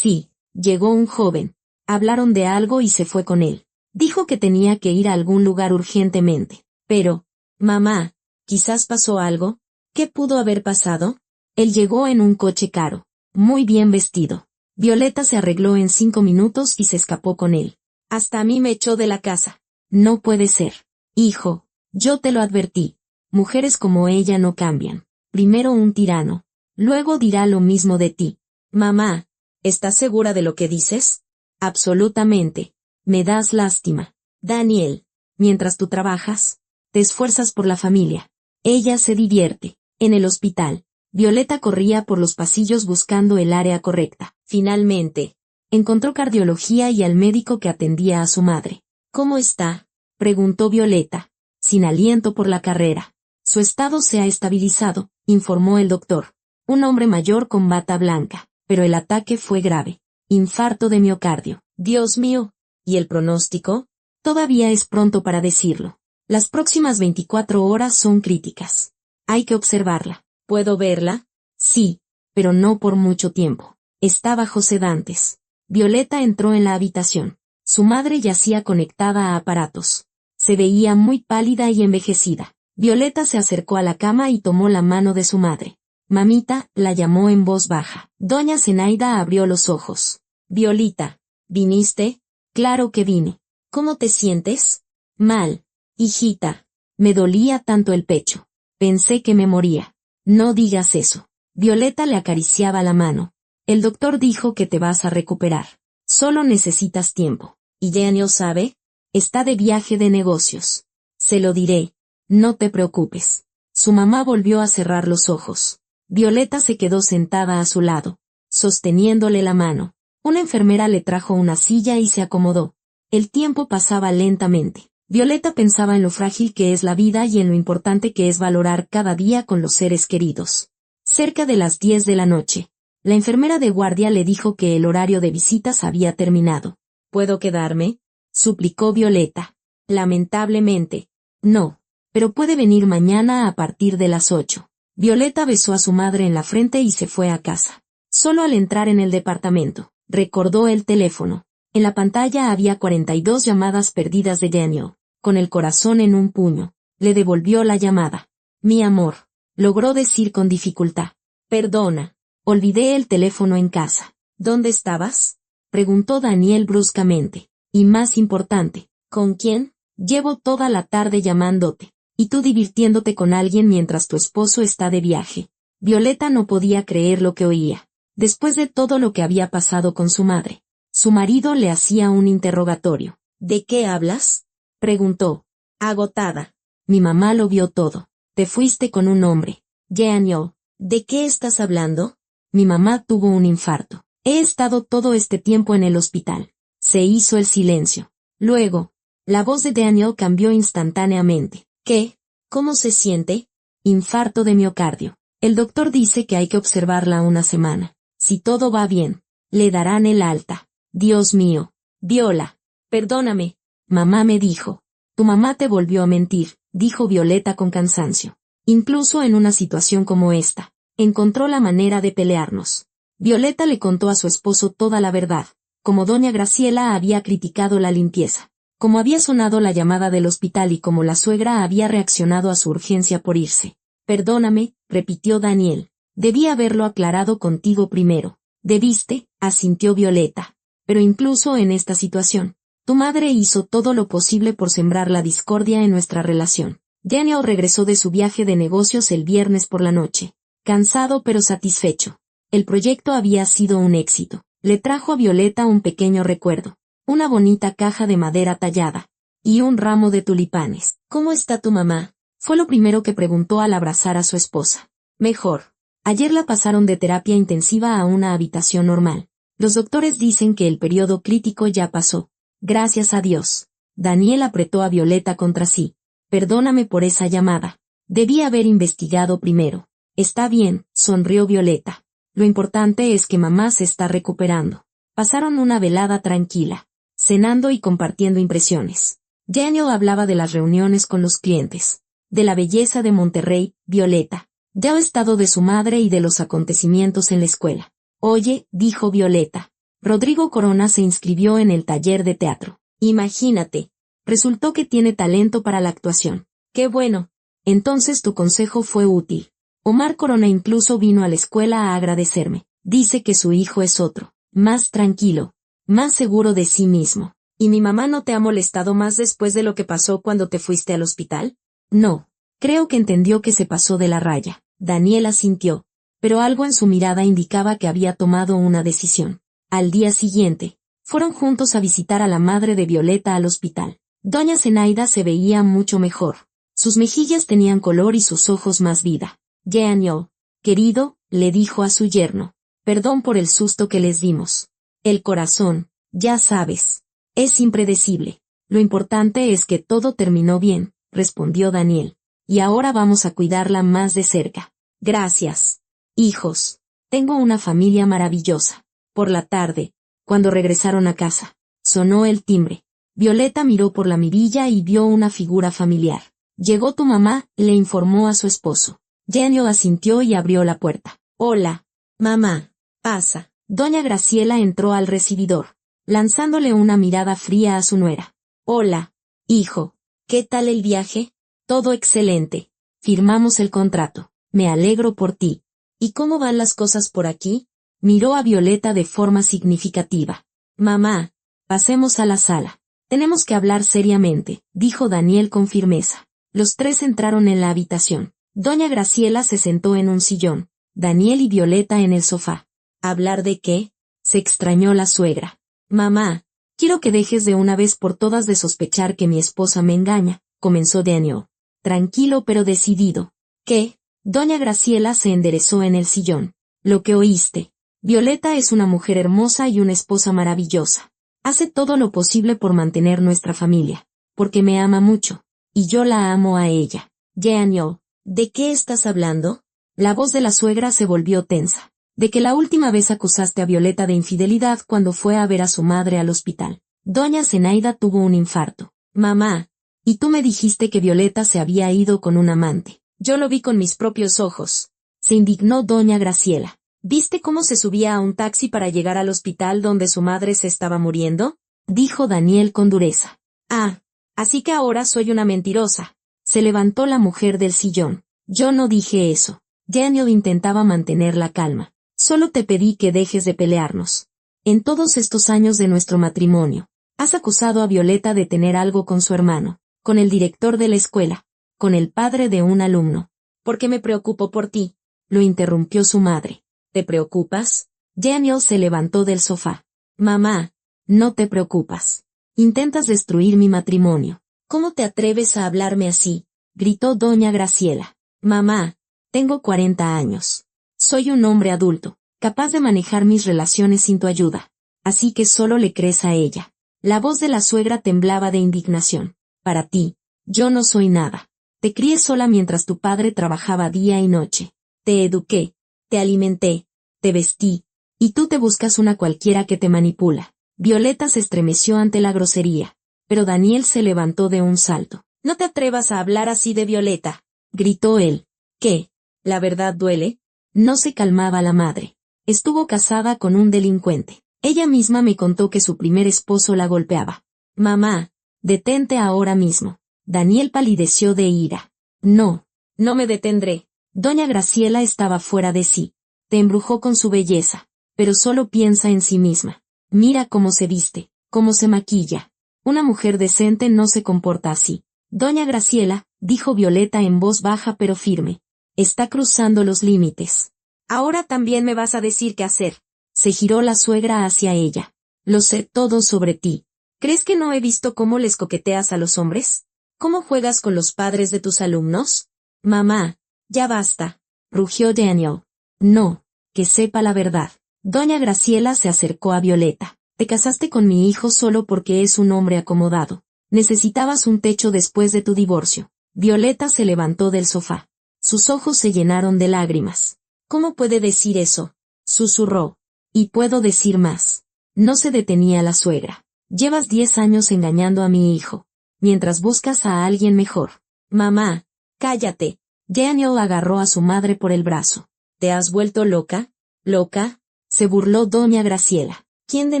Llegó un joven. Hablaron de algo y se fue con él. Dijo que tenía que ir a algún lugar urgentemente. Pero, mamá, ¿quizás pasó algo? ¿Qué pudo haber pasado? Él llegó en un coche caro. Muy bien vestido. Violeta se arregló en 5 minutos y se escapó con él. Hasta a mí me echó de la casa. No puede ser. Hijo, yo te lo advertí. Mujeres como ella no cambian. Primero un tirano. Luego dirá lo mismo de ti. Mamá, ¿estás segura de lo que dices? Absolutamente. Me das lástima. Daniel, mientras tú trabajas, te esfuerzas por la familia. Ella se divierte. En el hospital, Violeta corría por los pasillos buscando el área correcta. Finalmente, encontró cardiología y al médico que atendía a su madre. ¿Cómo está?, preguntó Violeta, sin aliento por la carrera. Su estado se ha estabilizado, informó el doctor. Un hombre mayor con bata blanca, pero el ataque fue grave. Infarto de miocardio. Dios mío. ¿Y el pronóstico? Todavía es pronto para decirlo. Las próximas 24 horas son críticas. Hay que observarla. ¿Puedo verla? Sí, pero no por mucho tiempo. Está bajo sedantes. Violeta entró en la habitación. Su madre yacía conectada a aparatos. Se veía muy pálida y envejecida. Violeta se acercó a la cama y tomó la mano de su madre. Mamita, la llamó en voz baja. Doña Zenaida abrió los ojos. Violita, ¿viniste? Claro que vine. ¿Cómo te sientes? Mal. Hijita. Me dolía tanto el pecho. Pensé que me moría. No digas eso. Violeta le acariciaba la mano. El doctor dijo que te vas a recuperar. Solo necesitas tiempo. ¿Y Daniel sabe? Está de viaje de negocios. Se lo diré. No te preocupes. Su mamá volvió a cerrar los ojos. Violeta se quedó sentada a su lado, sosteniéndole la mano. Una enfermera le trajo una silla y se acomodó. El tiempo pasaba lentamente. Violeta pensaba en lo frágil que es la vida y en lo importante que es valorar cada día con los seres queridos. Cerca de las 10 de la noche, la enfermera de guardia le dijo que el horario de visitas había terminado. ¿Puedo quedarme?, suplicó Violeta. Lamentablemente, no, pero puede venir mañana a partir de las 8. Violeta besó a su madre en la frente y se fue a casa. Solo al entrar en el departamento, recordó el teléfono. En la pantalla había 42 llamadas perdidas de Daniel. Con el corazón en un puño, le devolvió la llamada. Mi amor, logró decir con dificultad. Perdona, olvidé el teléfono en casa. ¿Dónde estabas?, preguntó Daniel bruscamente. Y más importante, ¿con quién? Llevo toda la tarde llamándote. Y tú divirtiéndote con alguien mientras tu esposo está de viaje. Violeta no podía creer lo que oía. Después de todo lo que había pasado con su madre, su marido le hacía un interrogatorio. ¿De qué hablas?, preguntó. Agotada. Mi mamá lo vio todo. Te fuiste con un hombre. Daniel, ¿de qué estás hablando? Mi mamá tuvo un infarto. He estado todo este tiempo en el hospital. Se hizo el silencio. Luego, la voz de Daniel cambió instantáneamente. ¿Qué? ¿Cómo se siente? Infarto de miocardio. El doctor dice que hay que observarla una semana. Si todo va bien, le darán el alta. Dios mío. Viola. Perdóname. Mamá me dijo. Tu mamá te volvió a mentir, dijo Violeta con cansancio. Incluso en una situación como esta, encontró la manera de pelearnos. Violeta le contó a su esposo toda la verdad, como doña Graciela había criticado la limpieza, como había sonado la llamada del hospital y como la suegra había reaccionado a su urgencia por irse. Perdóname, repitió Daniel. Debí haberlo aclarado contigo primero. Debiste, asintió Violeta. Pero incluso en esta situación, tu madre hizo todo lo posible por sembrar la discordia en nuestra relación. Daniel regresó de su viaje de negocios el viernes por la noche, cansado pero satisfecho. El proyecto había sido un éxito. Le trajo a Violeta un pequeño recuerdo, una bonita caja de madera tallada, y un ramo de tulipanes. ¿Cómo está tu mamá?, fue lo primero que preguntó al abrazar a su esposa. Mejor. Ayer la pasaron de terapia intensiva a una habitación normal. Los doctores dicen que el periodo crítico ya pasó. Gracias a Dios. Daniel apretó a Violeta contra sí. Perdóname por esa llamada. Debí haber investigado primero. Está bien, sonrió Violeta. Lo importante es que mamá se está recuperando. Pasaron una velada tranquila, cenando y compartiendo impresiones. Daniel hablaba de las reuniones con los clientes, de la belleza de Monterrey, Violeta, del estado de su madre y de los acontecimientos en la escuela. Oye, dijo Violeta, Rodrigo Corona se inscribió en el taller de teatro. Imagínate. Resultó que tiene talento para la actuación. ¡Qué bueno! Entonces tu consejo fue útil. Omar Corona incluso vino a la escuela a agradecerme. Dice que su hijo es otro, más tranquilo, más seguro de sí mismo. ¿Y mi mamá no te ha molestado más después de lo que pasó cuando te fuiste al hospital? No. Creo que entendió que se pasó de la raya. Daniel asintió, pero algo en su mirada indicaba que había tomado una decisión. Al día siguiente, fueron juntos a visitar a la madre de Violeta al hospital. Doña Zenaida se veía mucho mejor. Sus mejillas tenían color y sus ojos más vida. Daniel, querido, le dijo a su yerno, perdón por el susto que les dimos. El corazón, ya sabes, es impredecible. Lo importante es que todo terminó bien, respondió Daniel. Y ahora vamos a cuidarla más de cerca. Gracias. Hijos, tengo una familia maravillosa. Por la tarde, cuando regresaron a casa, sonó el timbre. Violeta miró por la mirilla y vio una figura familiar. Llegó tu mamá, le informó a su esposo. Daniel asintió y abrió la puerta. Hola, mamá, pasa. Doña Graciela entró al recibidor, lanzándole una mirada fría a su nuera. Hola, hijo, ¿qué tal el viaje? Todo excelente. Firmamos el contrato. Me alegro por ti. ¿Y cómo van las cosas por aquí? Miró a Violeta de forma significativa. Mamá, pasemos a la sala. Tenemos que hablar seriamente, dijo Daniel con firmeza. Los tres entraron en la habitación. Doña Graciela se sentó en un sillón, Daniel y Violeta en el sofá. ¿Hablar de qué?, se extrañó la suegra. Mamá, quiero que dejes de una vez por todas de sospechar que mi esposa me engaña, comenzó Daniel. Tranquilo pero decidido. ¿Qué? Doña Graciela se enderezó en el sillón. Lo que oíste. Violeta es una mujer hermosa y una esposa maravillosa. Hace todo lo posible por mantener nuestra familia, porque me ama mucho, y yo la amo a ella. Daniel, ¿de qué estás hablando? La voz de la suegra se volvió tensa. De que la última vez acusaste a Violeta de infidelidad cuando fue a ver a su madre al hospital. Doña Zenaida tuvo un infarto. Mamá, y tú me dijiste que Violeta se había ido con un amante. Yo lo vi con mis propios ojos. Se indignó doña Graciela. ¿Viste cómo se subía a un taxi para llegar al hospital donde su madre se estaba muriendo? Dijo Daniel con dureza. Ah, así que ahora soy una mentirosa. Se levantó la mujer del sillón. Yo no dije eso. Daniel intentaba mantener la calma. Solo te pedí que dejes de pelearnos. En todos estos años de nuestro matrimonio, has acusado a Violeta de tener algo con su hermano, con el director de la escuela, con el padre de un alumno. ¿Por qué me preocupo por ti? Lo interrumpió su madre. ¿Te preocupas? Daniel se levantó del sofá. Mamá, no te preocupas. Intentas destruir mi matrimonio. ¿Cómo te atreves a hablarme así? Gritó doña Graciela. Mamá, tengo 40 años. Soy un hombre adulto, capaz de manejar mis relaciones sin tu ayuda. Así que solo le crees a ella. La voz de la suegra temblaba de indignación. Para ti, yo no soy nada. Te crié sola mientras tu padre trabajaba día y noche. Te eduqué, te alimenté, te vestí, y tú te buscas una cualquiera que te manipula. Violeta se estremeció ante la grosería, pero Daniel se levantó de un salto. No te atrevas a hablar así de Violeta, gritó él. ¿Qué? ¿La verdad duele? No se calmaba la madre. Estuvo casada con un delincuente. Ella misma me contó que su primer esposo la golpeaba. Mamá, detente ahora mismo. Daniel palideció de ira. No, no me detendré. Doña Graciela estaba fuera de sí. Te embrujó con su belleza, pero solo piensa en sí misma. Mira cómo se viste, cómo se maquilla. Una mujer decente no se comporta así. Doña Graciela, dijo Violeta en voz baja pero firme, está cruzando los límites. Ahora también me vas a decir qué hacer. Se giró la suegra hacia ella. Lo sé todo sobre ti. ¿Crees que no he visto cómo les coqueteas a los hombres? ¿Cómo juegas con los padres de tus alumnos? Mamá, ya basta, rugió Daniel. No, que sepa la verdad. Doña Graciela se acercó a Violeta. Te casaste con mi hijo solo porque es un hombre acomodado. Necesitabas un techo después de tu divorcio. Violeta se levantó del sofá. Sus ojos se llenaron de lágrimas. ¿Cómo puede decir eso? Susurró. Y puedo decir más. No se detenía la suegra. Llevas 10 años engañando a mi hijo, mientras buscas a alguien mejor. Mamá, cállate. Daniel agarró a su madre por el brazo. ¿Te has vuelto loca? ¿Loca? Se burló doña Graciela. ¿Quién de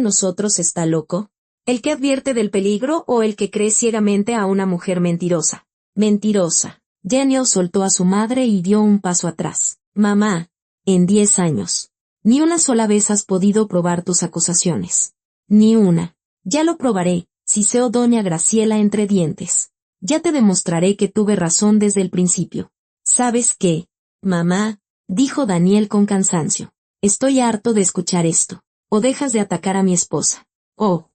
nosotros está loco? ¿El que advierte del peligro o el que cree ciegamente a una mujer mentirosa? Mentirosa. Daniel soltó a su madre y dio un paso atrás. Mamá, en 10 años. Ni una sola vez has podido probar tus acusaciones. Ni una. Ya lo probaré, siseó doña Graciela entre dientes. Ya te demostraré que tuve razón desde el principio. ¿Sabes qué? Mamá, dijo Daniel con cansancio. Estoy harto de escuchar esto. O dejas de atacar a mi esposa. ¿O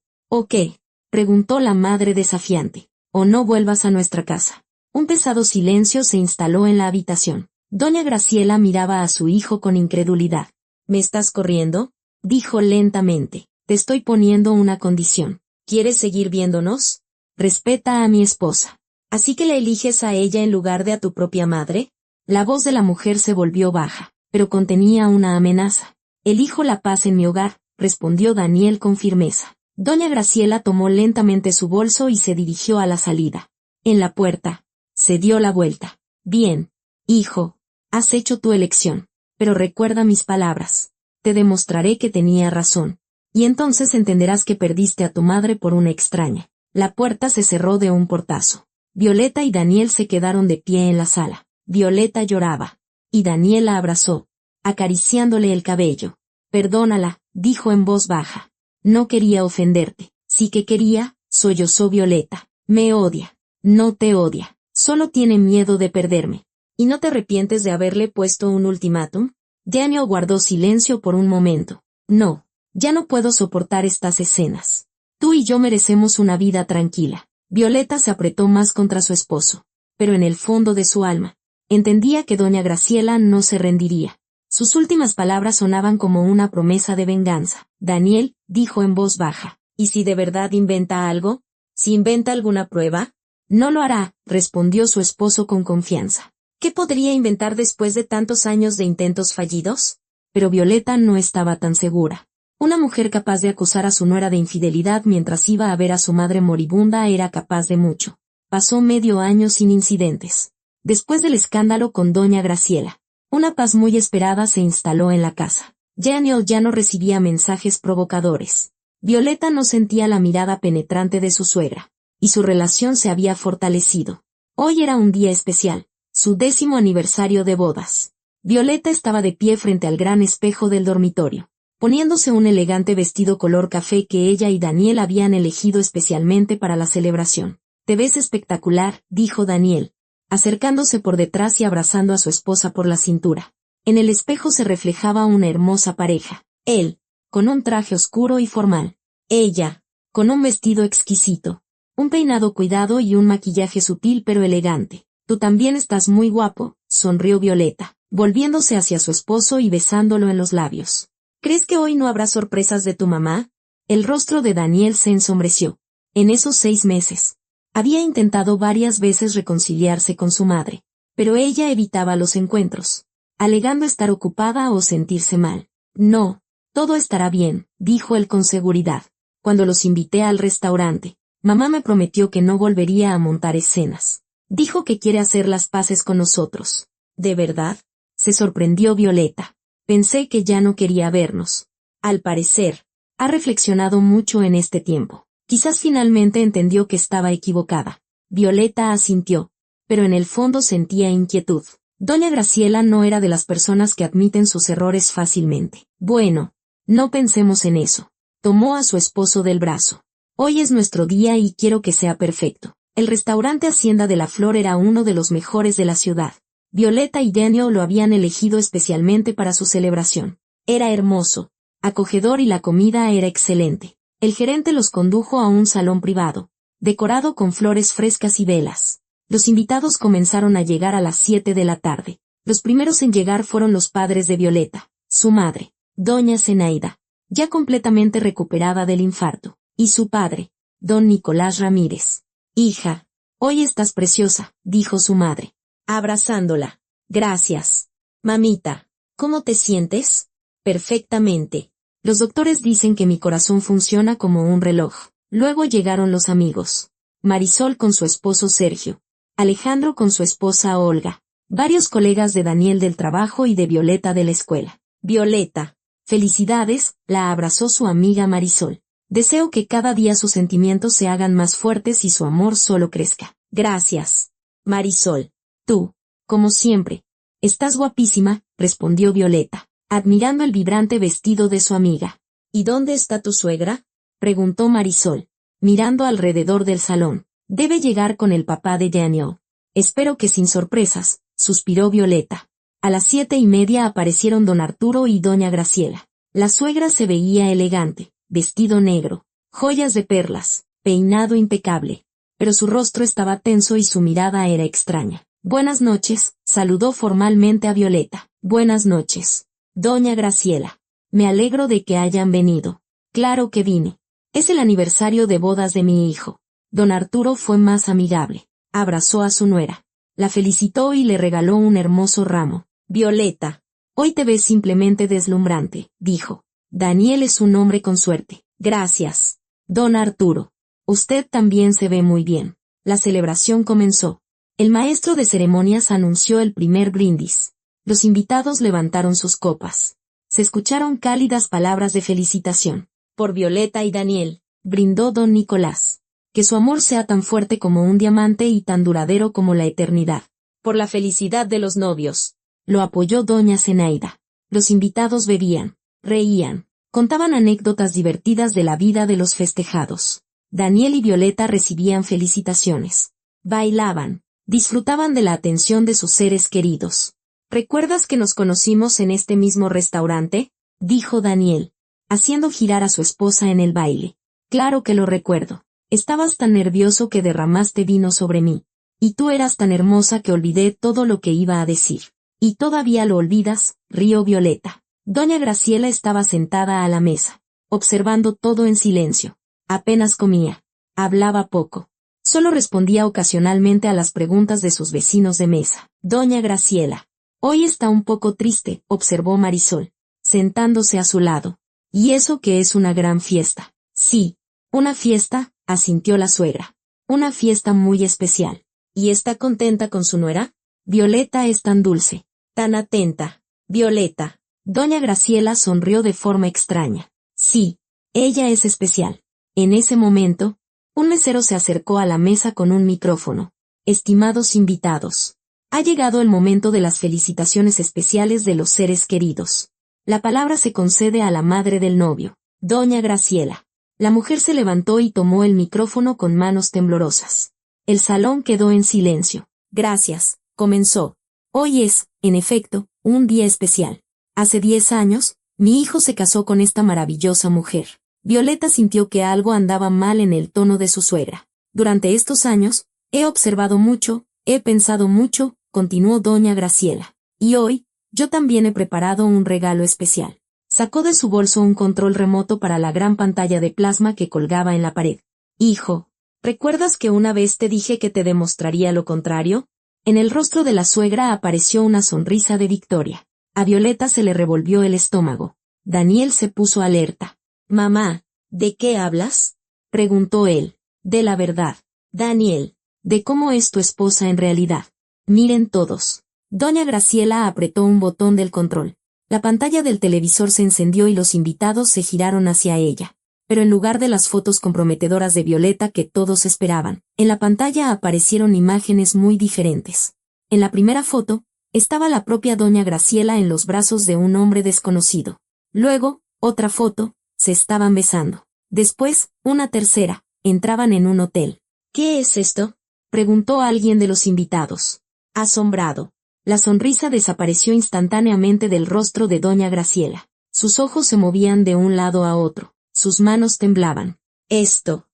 qué? Preguntó la madre desafiante. O no vuelvas a nuestra casa. Un pesado silencio se instaló en la habitación. Doña Graciela miraba a su hijo con incredulidad. ¿Me estás corriendo? Dijo lentamente. Te estoy poniendo una condición. ¿Quieres seguir viéndonos? Respeta a mi esposa. ¿Así que la eliges a ella en lugar de a tu propia madre? La voz de la mujer se volvió baja, pero contenía una amenaza. Elijo la paz en mi hogar, respondió Daniel con firmeza. Doña Graciela tomó lentamente su bolso y se dirigió a la salida. En la puerta, se dio la vuelta. Bien, hijo, has hecho tu elección, pero recuerda mis palabras. Te demostraré que tenía razón. Y entonces entenderás que perdiste a tu madre por una extraña. La puerta se cerró de un portazo. Violeta y Daniel se quedaron de pie en la sala. Violeta lloraba. Y Daniel la abrazó, acariciándole el cabello. Perdónala, dijo en voz baja. No quería ofenderte. Sí que quería, sollozó Violeta. Me odia. No te odia. Solo tiene miedo de perderme. ¿Y no te arrepientes de haberle puesto un ultimátum? Daniel guardó silencio por un momento. No. Ya no puedo soportar estas escenas. Tú y yo merecemos una vida tranquila. Violeta se apretó más contra su esposo, pero en el fondo de su alma, entendía que doña Graciela no se rendiría. Sus últimas palabras sonaban como una promesa de venganza. Daniel, dijo en voz baja, ¿y si de verdad inventa algo? ¿Si inventa alguna prueba? No lo hará, respondió su esposo con confianza. ¿Qué podría inventar después de tantos años de intentos fallidos? Pero Violeta no estaba tan segura. Una mujer capaz de acusar a su nuera de infidelidad mientras iba a ver a su madre moribunda era capaz de mucho. Pasó medio año sin incidentes. Después del escándalo con doña Graciela, una paz muy esperada se instaló en la casa. Daniel ya no recibía mensajes provocadores. Violeta no sentía la mirada penetrante de su suegra, y su relación se había fortalecido. Hoy era un día especial, su 10º aniversario de bodas. Violeta estaba de pie frente al gran espejo del dormitorio, poniéndose un elegante vestido color café que ella y Daniel habían elegido especialmente para la celebración. Te ves espectacular, dijo Daniel, acercándose por detrás y abrazando a su esposa por la cintura. En el espejo se reflejaba una hermosa pareja. Él, con un traje oscuro y formal. Ella, con un vestido exquisito, un peinado cuidado y un maquillaje sutil pero elegante. Tú también estás muy guapo, sonrió Violeta, volviéndose hacia su esposo y besándolo en los labios. ¿Crees que hoy no habrá sorpresas de tu mamá? El rostro de Daniel se ensombreció. En esos 6 meses, había intentado varias veces reconciliarse con su madre, pero ella evitaba los encuentros, alegando estar ocupada o sentirse mal. No, todo estará bien, dijo él con seguridad. Cuando los invité al restaurante, mamá me prometió que no volvería a montar escenas. Dijo que quiere hacer las paces con nosotros. ¿De verdad? Se sorprendió Violeta. Pensé que ya no quería vernos. Al parecer, ha reflexionado mucho en este tiempo. Quizás finalmente entendió que estaba equivocada. Violeta asintió, pero en el fondo sentía inquietud. Doña Graciela no era de las personas que admiten sus errores fácilmente. Bueno, no pensemos en eso. Tomó a su esposo del brazo. Hoy es nuestro día y quiero que sea perfecto. El restaurante Hacienda de la Flor era uno de los mejores de la ciudad. Violeta y Daniel lo habían elegido especialmente para su celebración. Era hermoso, acogedor y la comida era excelente. El gerente los condujo a un salón privado, decorado con flores frescas y velas. Los invitados comenzaron a llegar a las 7 de la tarde. Los primeros en llegar fueron los padres de Violeta, su madre, doña Zenaida, ya completamente recuperada del infarto, y su padre, don Nicolás Ramírez. Hija, hoy estás preciosa, dijo su madre, abrazándola. Gracias. Mamita, ¿cómo te sientes? Perfectamente. Los doctores dicen que mi corazón funciona como un reloj. Luego llegaron los amigos. Marisol con su esposo Sergio. Alejandro con su esposa Olga. Varios colegas de Daniel del trabajo y de Violeta de la escuela. Violeta. Felicidades, la abrazó su amiga Marisol. Deseo que cada día sus sentimientos se hagan más fuertes y su amor solo crezca. Gracias. Marisol. Tú, como siempre. Estás guapísima, respondió Violeta, admirando el vibrante vestido de su amiga. ¿Y dónde está tu suegra? Preguntó Marisol, mirando alrededor del salón. Debe llegar con el papá de Daniel. Espero que sin sorpresas, suspiró Violeta. A las 7:30 aparecieron don Arturo y doña Graciela. La suegra se veía elegante, vestido negro, joyas de perlas, peinado impecable. Pero su rostro estaba tenso y su mirada era extraña. Buenas noches, saludó formalmente a Violeta. Buenas noches, doña Graciela. Me alegro de que hayan venido. Claro que vine. Es el aniversario de bodas de mi hijo. Don Arturo fue más amigable. Abrazó a su nuera. La felicitó y le regaló un hermoso ramo. Violeta, hoy te ves simplemente deslumbrante, dijo. Daniel es un hombre con suerte. Gracias. Don Arturo. Usted también se ve muy bien. La celebración comenzó. El maestro de ceremonias anunció el primer brindis. Los invitados levantaron sus copas. Se escucharon cálidas palabras de felicitación. Por Violeta y Daniel, brindó don Nicolás. Que su amor sea tan fuerte como un diamante y tan duradero como la eternidad. Por la felicidad de los novios, lo apoyó doña Zenaida. Los invitados bebían, reían, contaban anécdotas divertidas de la vida de los festejados. Daniel y Violeta recibían felicitaciones. Bailaban, disfrutaban de la atención de sus seres queridos. ¿Recuerdas que nos conocimos en este mismo restaurante? Dijo Daniel, haciendo girar a su esposa en el baile. Claro que lo recuerdo. Estabas tan nervioso que derramaste vino sobre mí. Y tú eras tan hermosa que olvidé todo lo que iba a decir. Y todavía lo olvidas, rió Violeta. Doña Graciela estaba sentada a la mesa, observando todo en silencio. Apenas comía. Hablaba poco. Solo respondía ocasionalmente a las preguntas de sus vecinos de mesa. Doña Graciela. Hoy está un poco triste, observó Marisol, sentándose a su lado. Y eso que es una gran fiesta. Sí, una fiesta, asintió la suegra. Una fiesta muy especial. ¿Y está contenta con su nuera? Violeta es tan dulce, tan atenta. Violeta. Doña Graciela sonrió de forma extraña. Sí, ella es especial. En ese momento, un mesero se acercó a la mesa con un micrófono. Estimados invitados, ha llegado el momento de las felicitaciones especiales de los seres queridos. La palabra se concede a la madre del novio, doña Graciela. La mujer se levantó y tomó el micrófono con manos temblorosas. El salón quedó en silencio. Gracias, comenzó. Hoy es, en efecto, un día especial. Hace 10 años, mi hijo se casó con esta maravillosa mujer. Violeta sintió que algo andaba mal en el tono de su suegra. Durante estos años, he observado mucho, he pensado mucho, continuó doña Graciela. Y hoy, yo también he preparado un regalo especial. Sacó de su bolso un control remoto para la gran pantalla de plasma que colgaba en la pared. Hijo, ¿recuerdas que una vez te dije que te demostraría lo contrario? En el rostro de la suegra apareció una sonrisa de victoria. A Violeta se le revolvió el estómago. Daniel se puso alerta. Mamá, ¿de qué hablas? Preguntó él. De la verdad. Daniel, de cómo es tu esposa en realidad. Miren todos. Doña Graciela apretó un botón del control. La pantalla del televisor se encendió y los invitados se giraron hacia ella. Pero en lugar de las fotos comprometedoras de Violeta que todos esperaban, en la pantalla aparecieron imágenes muy diferentes. En la primera foto, Estaba la propia doña Graciela en los brazos de un hombre desconocido. Luego, otra foto, se estaban besando. Después, una tercera, entraban en un hotel. ¿Qué es esto?, preguntó alguien de los invitados. Asombrado. La sonrisa desapareció instantáneamente del rostro de doña Graciela. Sus ojos se movían de un lado a otro. Sus manos temblaban. Esto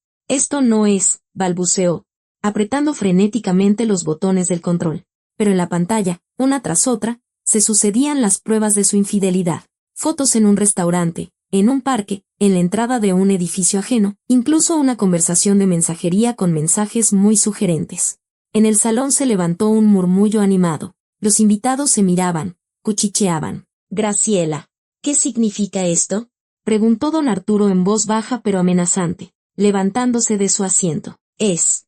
no es, balbuceó, apretando frenéticamente los botones del control. Pero en la pantalla, una tras otra, se sucedían las pruebas de su infidelidad. Fotos en un restaurante, en un parque, en la entrada de un edificio ajeno, incluso una conversación de mensajería con mensajes muy sugerentes. En el salón se levantó un murmullo animado. Los invitados se miraban, cuchicheaban. Graciela, ¿qué significa esto?, preguntó don Arturo en voz baja pero amenazante, levantándose de su asiento. Es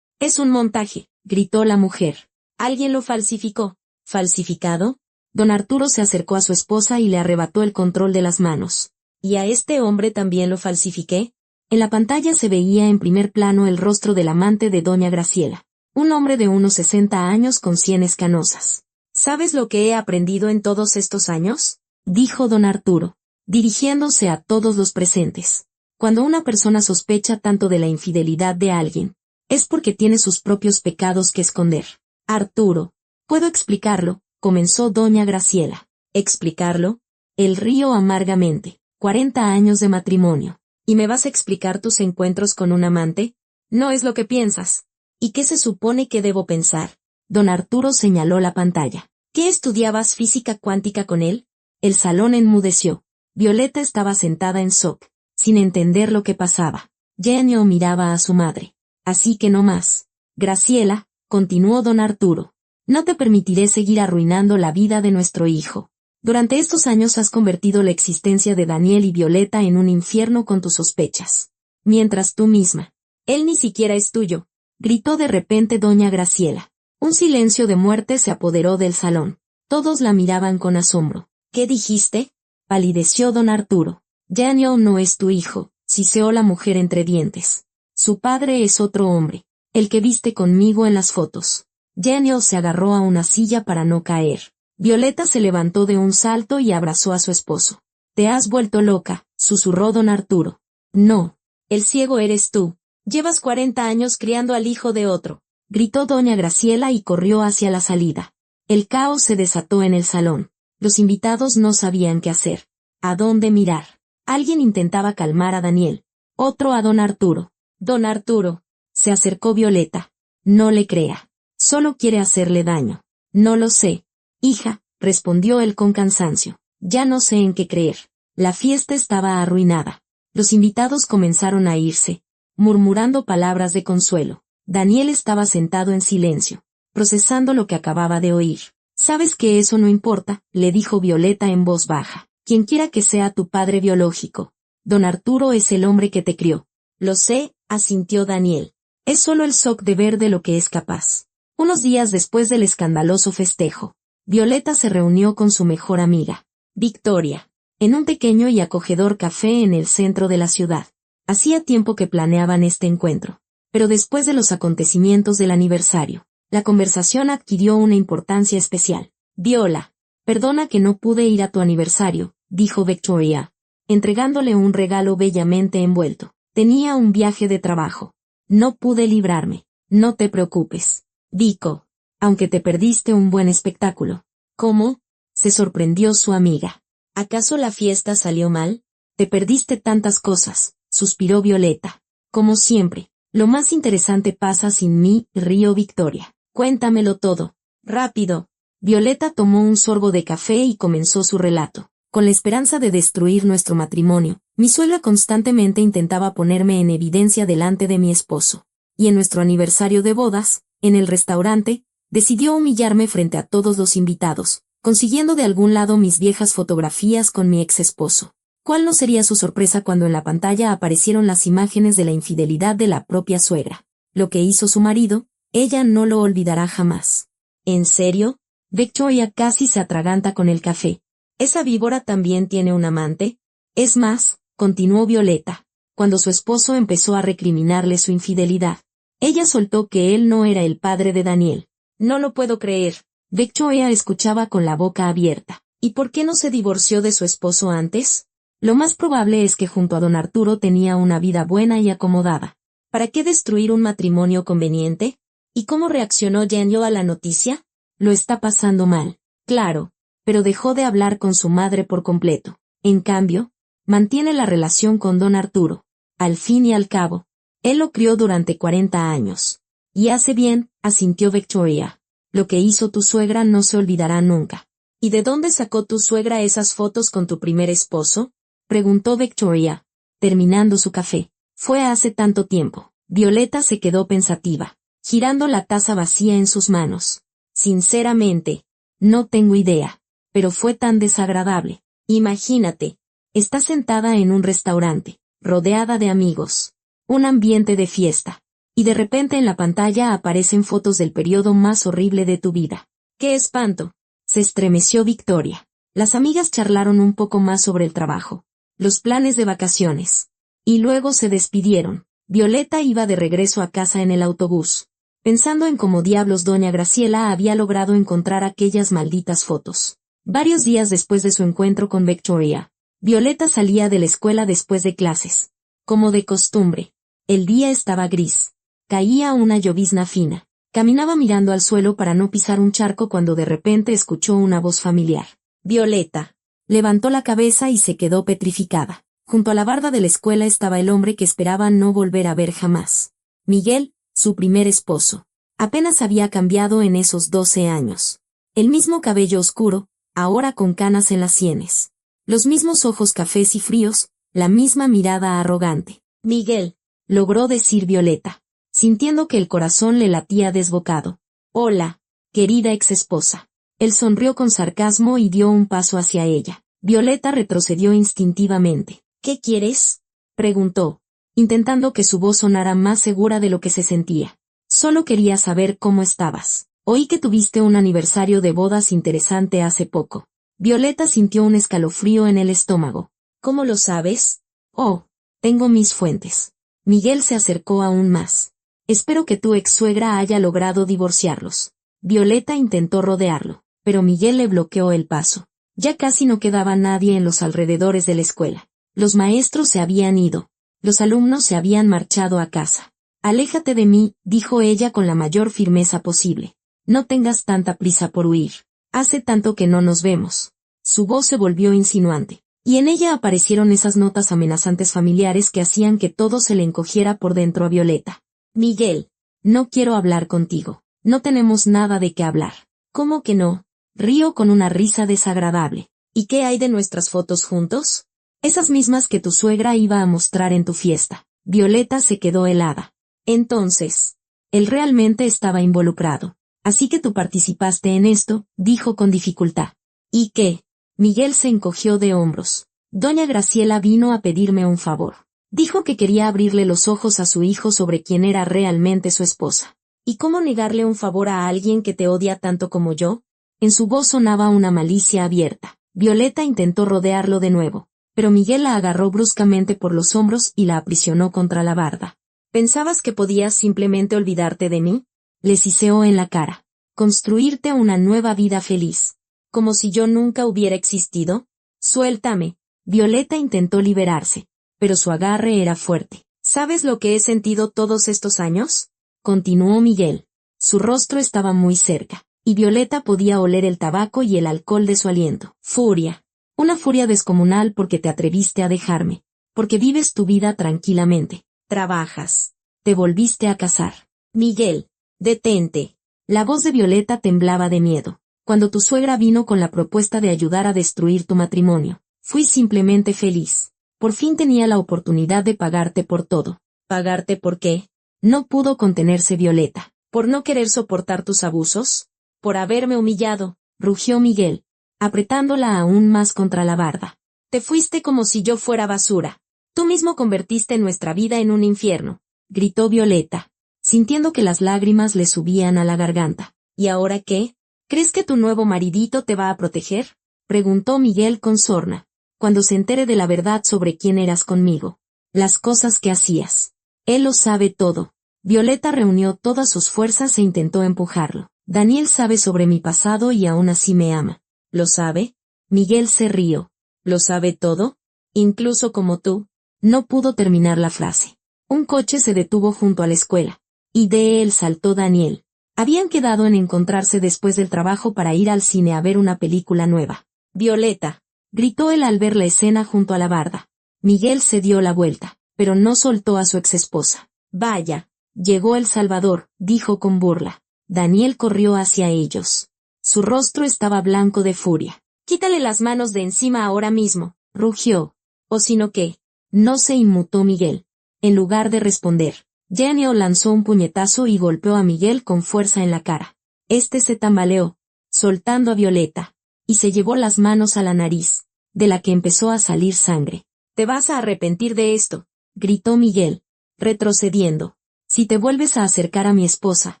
un montaje, gritó la mujer. Alguien lo falsificó. ¿Falsificado? Don Arturo se acercó a su esposa y le arrebató el control de las manos. ¿Y a este hombre también lo falsifiqué? En la pantalla se veía en primer plano el rostro del amante de doña Graciela, un hombre de unos 60 años con sienes canosas. ¿Sabes lo que he aprendido en todos estos años?, dijo don Arturo, dirigiéndose a todos los presentes. Cuando una persona sospecha tanto de la infidelidad de alguien, es porque tiene sus propios pecados que esconder. Arturo, ¿puedo explicarlo?, comenzó doña Graciela. ¿Explicarlo? Él rió amargamente. 40 años de matrimonio. ¿Y me vas a explicar tus encuentros con un amante? No es lo que piensas. ¿Y qué se supone que debo pensar? Don Arturo señaló la pantalla. ¿Qué estudiabas física cuántica con él? El salón enmudeció. Violeta estaba sentada en shock, sin entender lo que pasaba. Jenny miraba a su madre. Así que no más. Graciela, continuó don Arturo. No te permitiré seguir arruinando la vida de nuestro hijo. Durante estos años has convertido la existencia de Daniel y Violeta en un infierno con tus sospechas. Mientras tú misma. Él ni siquiera es tuyo, gritó de repente doña Graciela. Un silencio de muerte se apoderó del salón. Todos la miraban con asombro. ¿Qué dijiste?, palideció don Arturo. Daniel no es tu hijo, siseó la mujer entre dientes. Su padre es otro hombre, el que viste conmigo en las fotos. Daniel se agarró a una silla para no caer. Violeta se levantó de un salto y abrazó a su esposo. «Te has vuelto loca», susurró don Arturo. «No. El ciego eres tú. Llevas 40 años criando al hijo de otro», gritó doña Graciela y corrió hacia la salida. El caos se desató en el salón. Los invitados no sabían qué hacer. ¿A dónde mirar? Alguien intentaba calmar a Daniel. Otro a don Arturo. «Don Arturo», se acercó Violeta. «No le crea. Solo quiere hacerle daño». «No lo sé, hija», respondió él con cansancio. «Ya no sé en qué creer». La fiesta estaba arruinada. Los invitados comenzaron a irse, murmurando palabras de consuelo. Daniel estaba sentado en silencio, procesando lo que acababa de oír. «Sabes que eso no importa», le dijo Violeta en voz baja. «Quienquiera que sea tu padre biológico, don Arturo es el hombre que te crió». «Lo sé», asintió Daniel. «Es solo el shock de ver de lo que es capaz». Unos días después del escandaloso festejo, Violeta se reunió con su mejor amiga, Victoria, en un pequeño y acogedor café en el centro de la ciudad. Hacía tiempo que planeaban este encuentro, pero después de los acontecimientos del aniversario, la conversación adquirió una importancia especial. «Viola, perdona que no pude ir a tu aniversario», dijo Victoria, entregándole un regalo bellamente envuelto. «Tenía un viaje de trabajo. No pude librarme. No te preocupes, Vico, aunque te perdiste un buen espectáculo». «¿Cómo?», se sorprendió su amiga. «¿Acaso la fiesta salió mal? Te perdiste tantas cosas», suspiró Violeta. «Como siempre, lo más interesante pasa sin mí», rió Victoria. «Cuéntamelo todo. Rápido». Violeta tomó un sorbo de café y comenzó su relato. «Con la esperanza de destruir nuestro matrimonio, mi suegra constantemente intentaba ponerme en evidencia delante de mi esposo. Y en nuestro aniversario de bodas, en el restaurante, decidió humillarme frente a todos los invitados, consiguiendo de algún lado mis viejas fotografías con mi ex esposo. ¿Cuál no sería su sorpresa cuando en la pantalla aparecieron las imágenes de la infidelidad de la propia suegra? Lo que hizo su marido, ella no lo olvidará jamás». «¿En serio?». Victoria casi se atraganta con el café. «¿Esa víbora también tiene un amante?». «Es más», continuó Violeta, cuando su esposo empezó a recriminarle su infidelidad, ella soltó que él no era el padre de Daniel. «No lo puedo creer», Victoria escuchaba con la boca abierta. ¿Y por qué no se divorció de su esposo antes? Lo más probable es que junto a don Arturo tenía una vida buena y acomodada. ¿Para qué destruir un matrimonio conveniente? ¿Y cómo reaccionó Daniel a la noticia? Lo está pasando mal. Claro, pero dejó de hablar con su madre por completo. En cambio, mantiene la relación con don Arturo. Al fin y al cabo, él lo crió durante 40 años. Y hace bien, asintió Victoria. Lo que hizo tu suegra no se olvidará nunca. ¿Y de dónde sacó tu suegra esas fotos con tu primer esposo? Preguntó Victoria, terminando su café. Fue hace tanto tiempo. Violeta se quedó pensativa, girando la taza vacía en sus manos. Sinceramente, no tengo idea, pero fue tan desagradable. Imagínate, está sentada en un restaurante, rodeada de amigos, un ambiente de fiesta, y de repente en la pantalla aparecen fotos del periodo más horrible de tu vida. ¡Qué espanto! Se estremeció Victoria. Las amigas charlaron un poco más sobre el trabajo, los planes de vacaciones, y luego se despidieron. Violeta iba de regreso a casa en el autobús, pensando en cómo diablos doña Graciela había logrado encontrar aquellas malditas fotos. Varios días después de su encuentro con Victoria, Violeta salía de la escuela después de clases. Como de costumbre, el día estaba gris. Caía una llovizna fina. Caminaba mirando al suelo para no pisar un charco cuando de repente escuchó una voz familiar. Violeta. Levantó la cabeza y se quedó petrificada. Junto a la barda de la escuela estaba el hombre que esperaba no volver a ver jamás. Miguel, su primer esposo. Apenas había cambiado en esos 12 años. El mismo cabello oscuro, ahora con canas en las sienes. Los mismos ojos cafés y fríos, la misma mirada arrogante. Miguel, logró decir Violeta, sintiendo que el corazón le latía desbocado. Hola, querida exesposa. Él sonrió con sarcasmo y dio un paso hacia ella. Violeta retrocedió instintivamente. ¿Qué quieres?, preguntó, intentando que su voz sonara más segura de lo que se sentía. Solo quería saber cómo estabas. Oí que tuviste un aniversario de bodas interesante hace poco. Violeta sintió un escalofrío en el estómago. ¿Cómo lo sabes? Oh, tengo mis fuentes. Miguel se acercó aún más. Espero que tu ex-suegra haya logrado divorciarlos. Violeta intentó rodearlo, pero Miguel le bloqueó el paso. Ya casi no quedaba nadie en los alrededores de la escuela. Los maestros se habían ido. Los alumnos se habían marchado a casa. Aléjate de mí, dijo ella con la mayor firmeza posible. No tengas tanta prisa por huir. Hace tanto que no nos vemos. Su voz se volvió insinuante, y en ella aparecieron esas notas amenazantes familiares que hacían que todo se le encogiera por dentro a Violeta. Miguel, no quiero hablar contigo. No tenemos nada de qué hablar. ¿Cómo que no? Río con una risa desagradable. ¿Y qué hay de nuestras fotos juntos? Esas mismas que tu suegra iba a mostrar en tu fiesta. Violeta se quedó helada. Entonces, él realmente estaba involucrado. Así que tú participaste en esto, dijo con dificultad. ¿Y qué? Miguel se encogió de hombros. Doña Graciela vino a pedirme un favor. Dijo que quería abrirle los ojos a su hijo sobre quién era realmente su esposa. ¿Y cómo negarle un favor a alguien que te odia tanto como yo? En su voz sonaba una malicia abierta. Violeta intentó rodearlo de nuevo, pero Miguel la agarró bruscamente por los hombros y la aprisionó contra la barda. ¿Pensabas que podías simplemente olvidarte de mí? Le siseó en la cara. ¿Construirte una nueva vida feliz? ¿Como si yo nunca hubiera existido? Suéltame. Violeta intentó liberarse, pero su agarre era fuerte. ¿Sabes lo que he sentido todos estos años?, continuó Miguel. Su rostro estaba muy cerca, y Violeta podía oler el tabaco y el alcohol de su aliento. Furia. Una furia descomunal porque te atreviste a dejarme, porque vives tu vida tranquilamente. Trabajas. Te volviste a casar. Miguel, detente. La voz de Violeta temblaba de miedo. Cuando tu suegra vino con la propuesta de ayudar a destruir tu matrimonio, fui simplemente feliz. Por fin tenía la oportunidad de pagarte por todo. ¿Pagarte por qué? No pudo contenerse Violeta. ¿Por no querer soportar tus abusos? Por haberme humillado, rugió Miguel, apretándola aún más contra la barda. Te fuiste como si yo fuera basura. Tú mismo convertiste nuestra vida en un infierno, gritó Violeta, sintiendo que las lágrimas le subían a la garganta. ¿Y ahora qué? ¿Crees que tu nuevo maridito te va a proteger?, preguntó Miguel con sorna. Cuando se entere de la verdad sobre quién eras conmigo, las cosas que hacías. Él lo sabe todo. Violeta reunió todas sus fuerzas e intentó empujarlo, Daniel sabe sobre mi pasado y aún así me ama. ¿Lo sabe? Miguel se rió. ¿Lo sabe todo? Incluso como tú. No pudo terminar la frase. Un coche se detuvo junto a la escuela. Y de él saltó Daniel. Habían quedado en encontrarse después del trabajo para ir al cine a ver una película nueva. Violeta, gritó él al ver la escena junto a la barda. Miguel se dio la vuelta, pero no soltó a su exesposa. Vaya, llegó El Salvador, dijo con burla. Daniel corrió hacia ellos. Su rostro estaba blanco de furia. Quítale las manos de encima ahora mismo, rugió. ¿O sino qué? No se inmutó Miguel. En lugar de responder, Daniel lanzó un puñetazo y golpeó a Miguel con fuerza en la cara. Este se tambaleó, soltando a Violeta, y se llevó las manos a la nariz, de la que empezó a salir sangre. «Te vas a arrepentir de esto», gritó Miguel, retrocediendo. «Si te vuelves a acercar a mi esposa»,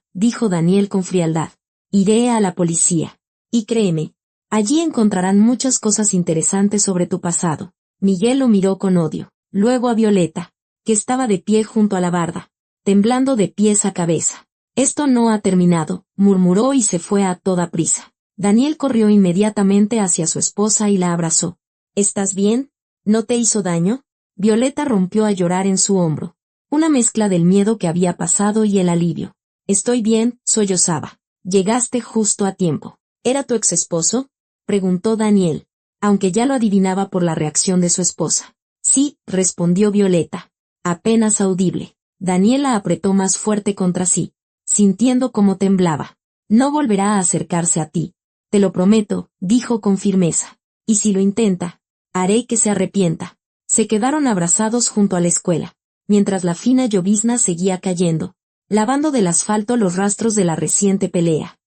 dijo Daniel con frialdad, «iré a la policía. Y créeme, allí encontrarán muchas cosas interesantes sobre tu pasado». Miguel lo miró con odio, luego a Violeta, que estaba de pie junto a la barda, temblando de pies a cabeza. «Esto no ha terminado», murmuró y se fue a toda prisa. Daniel corrió inmediatamente hacia su esposa y la abrazó. «¿Estás bien? ¿No te hizo daño?» Violeta rompió a llorar en su hombro. Una mezcla del miedo que había pasado y el alivio. «Estoy bien», sollozaba. «Llegaste justo a tiempo». «¿Era tu exesposo?», preguntó Daniel, aunque ya lo adivinaba por la reacción de su esposa. «Sí», respondió Violeta. Apenas audible. Daniel la apretó más fuerte contra sí, sintiendo cómo temblaba. «No volverá a acercarse a ti. Te lo prometo», dijo con firmeza. «Y si lo intenta, haré que se arrepienta». Se quedaron abrazados junto a la escuela, mientras la fina llovizna seguía cayendo, lavando del asfalto los rastros de la reciente pelea.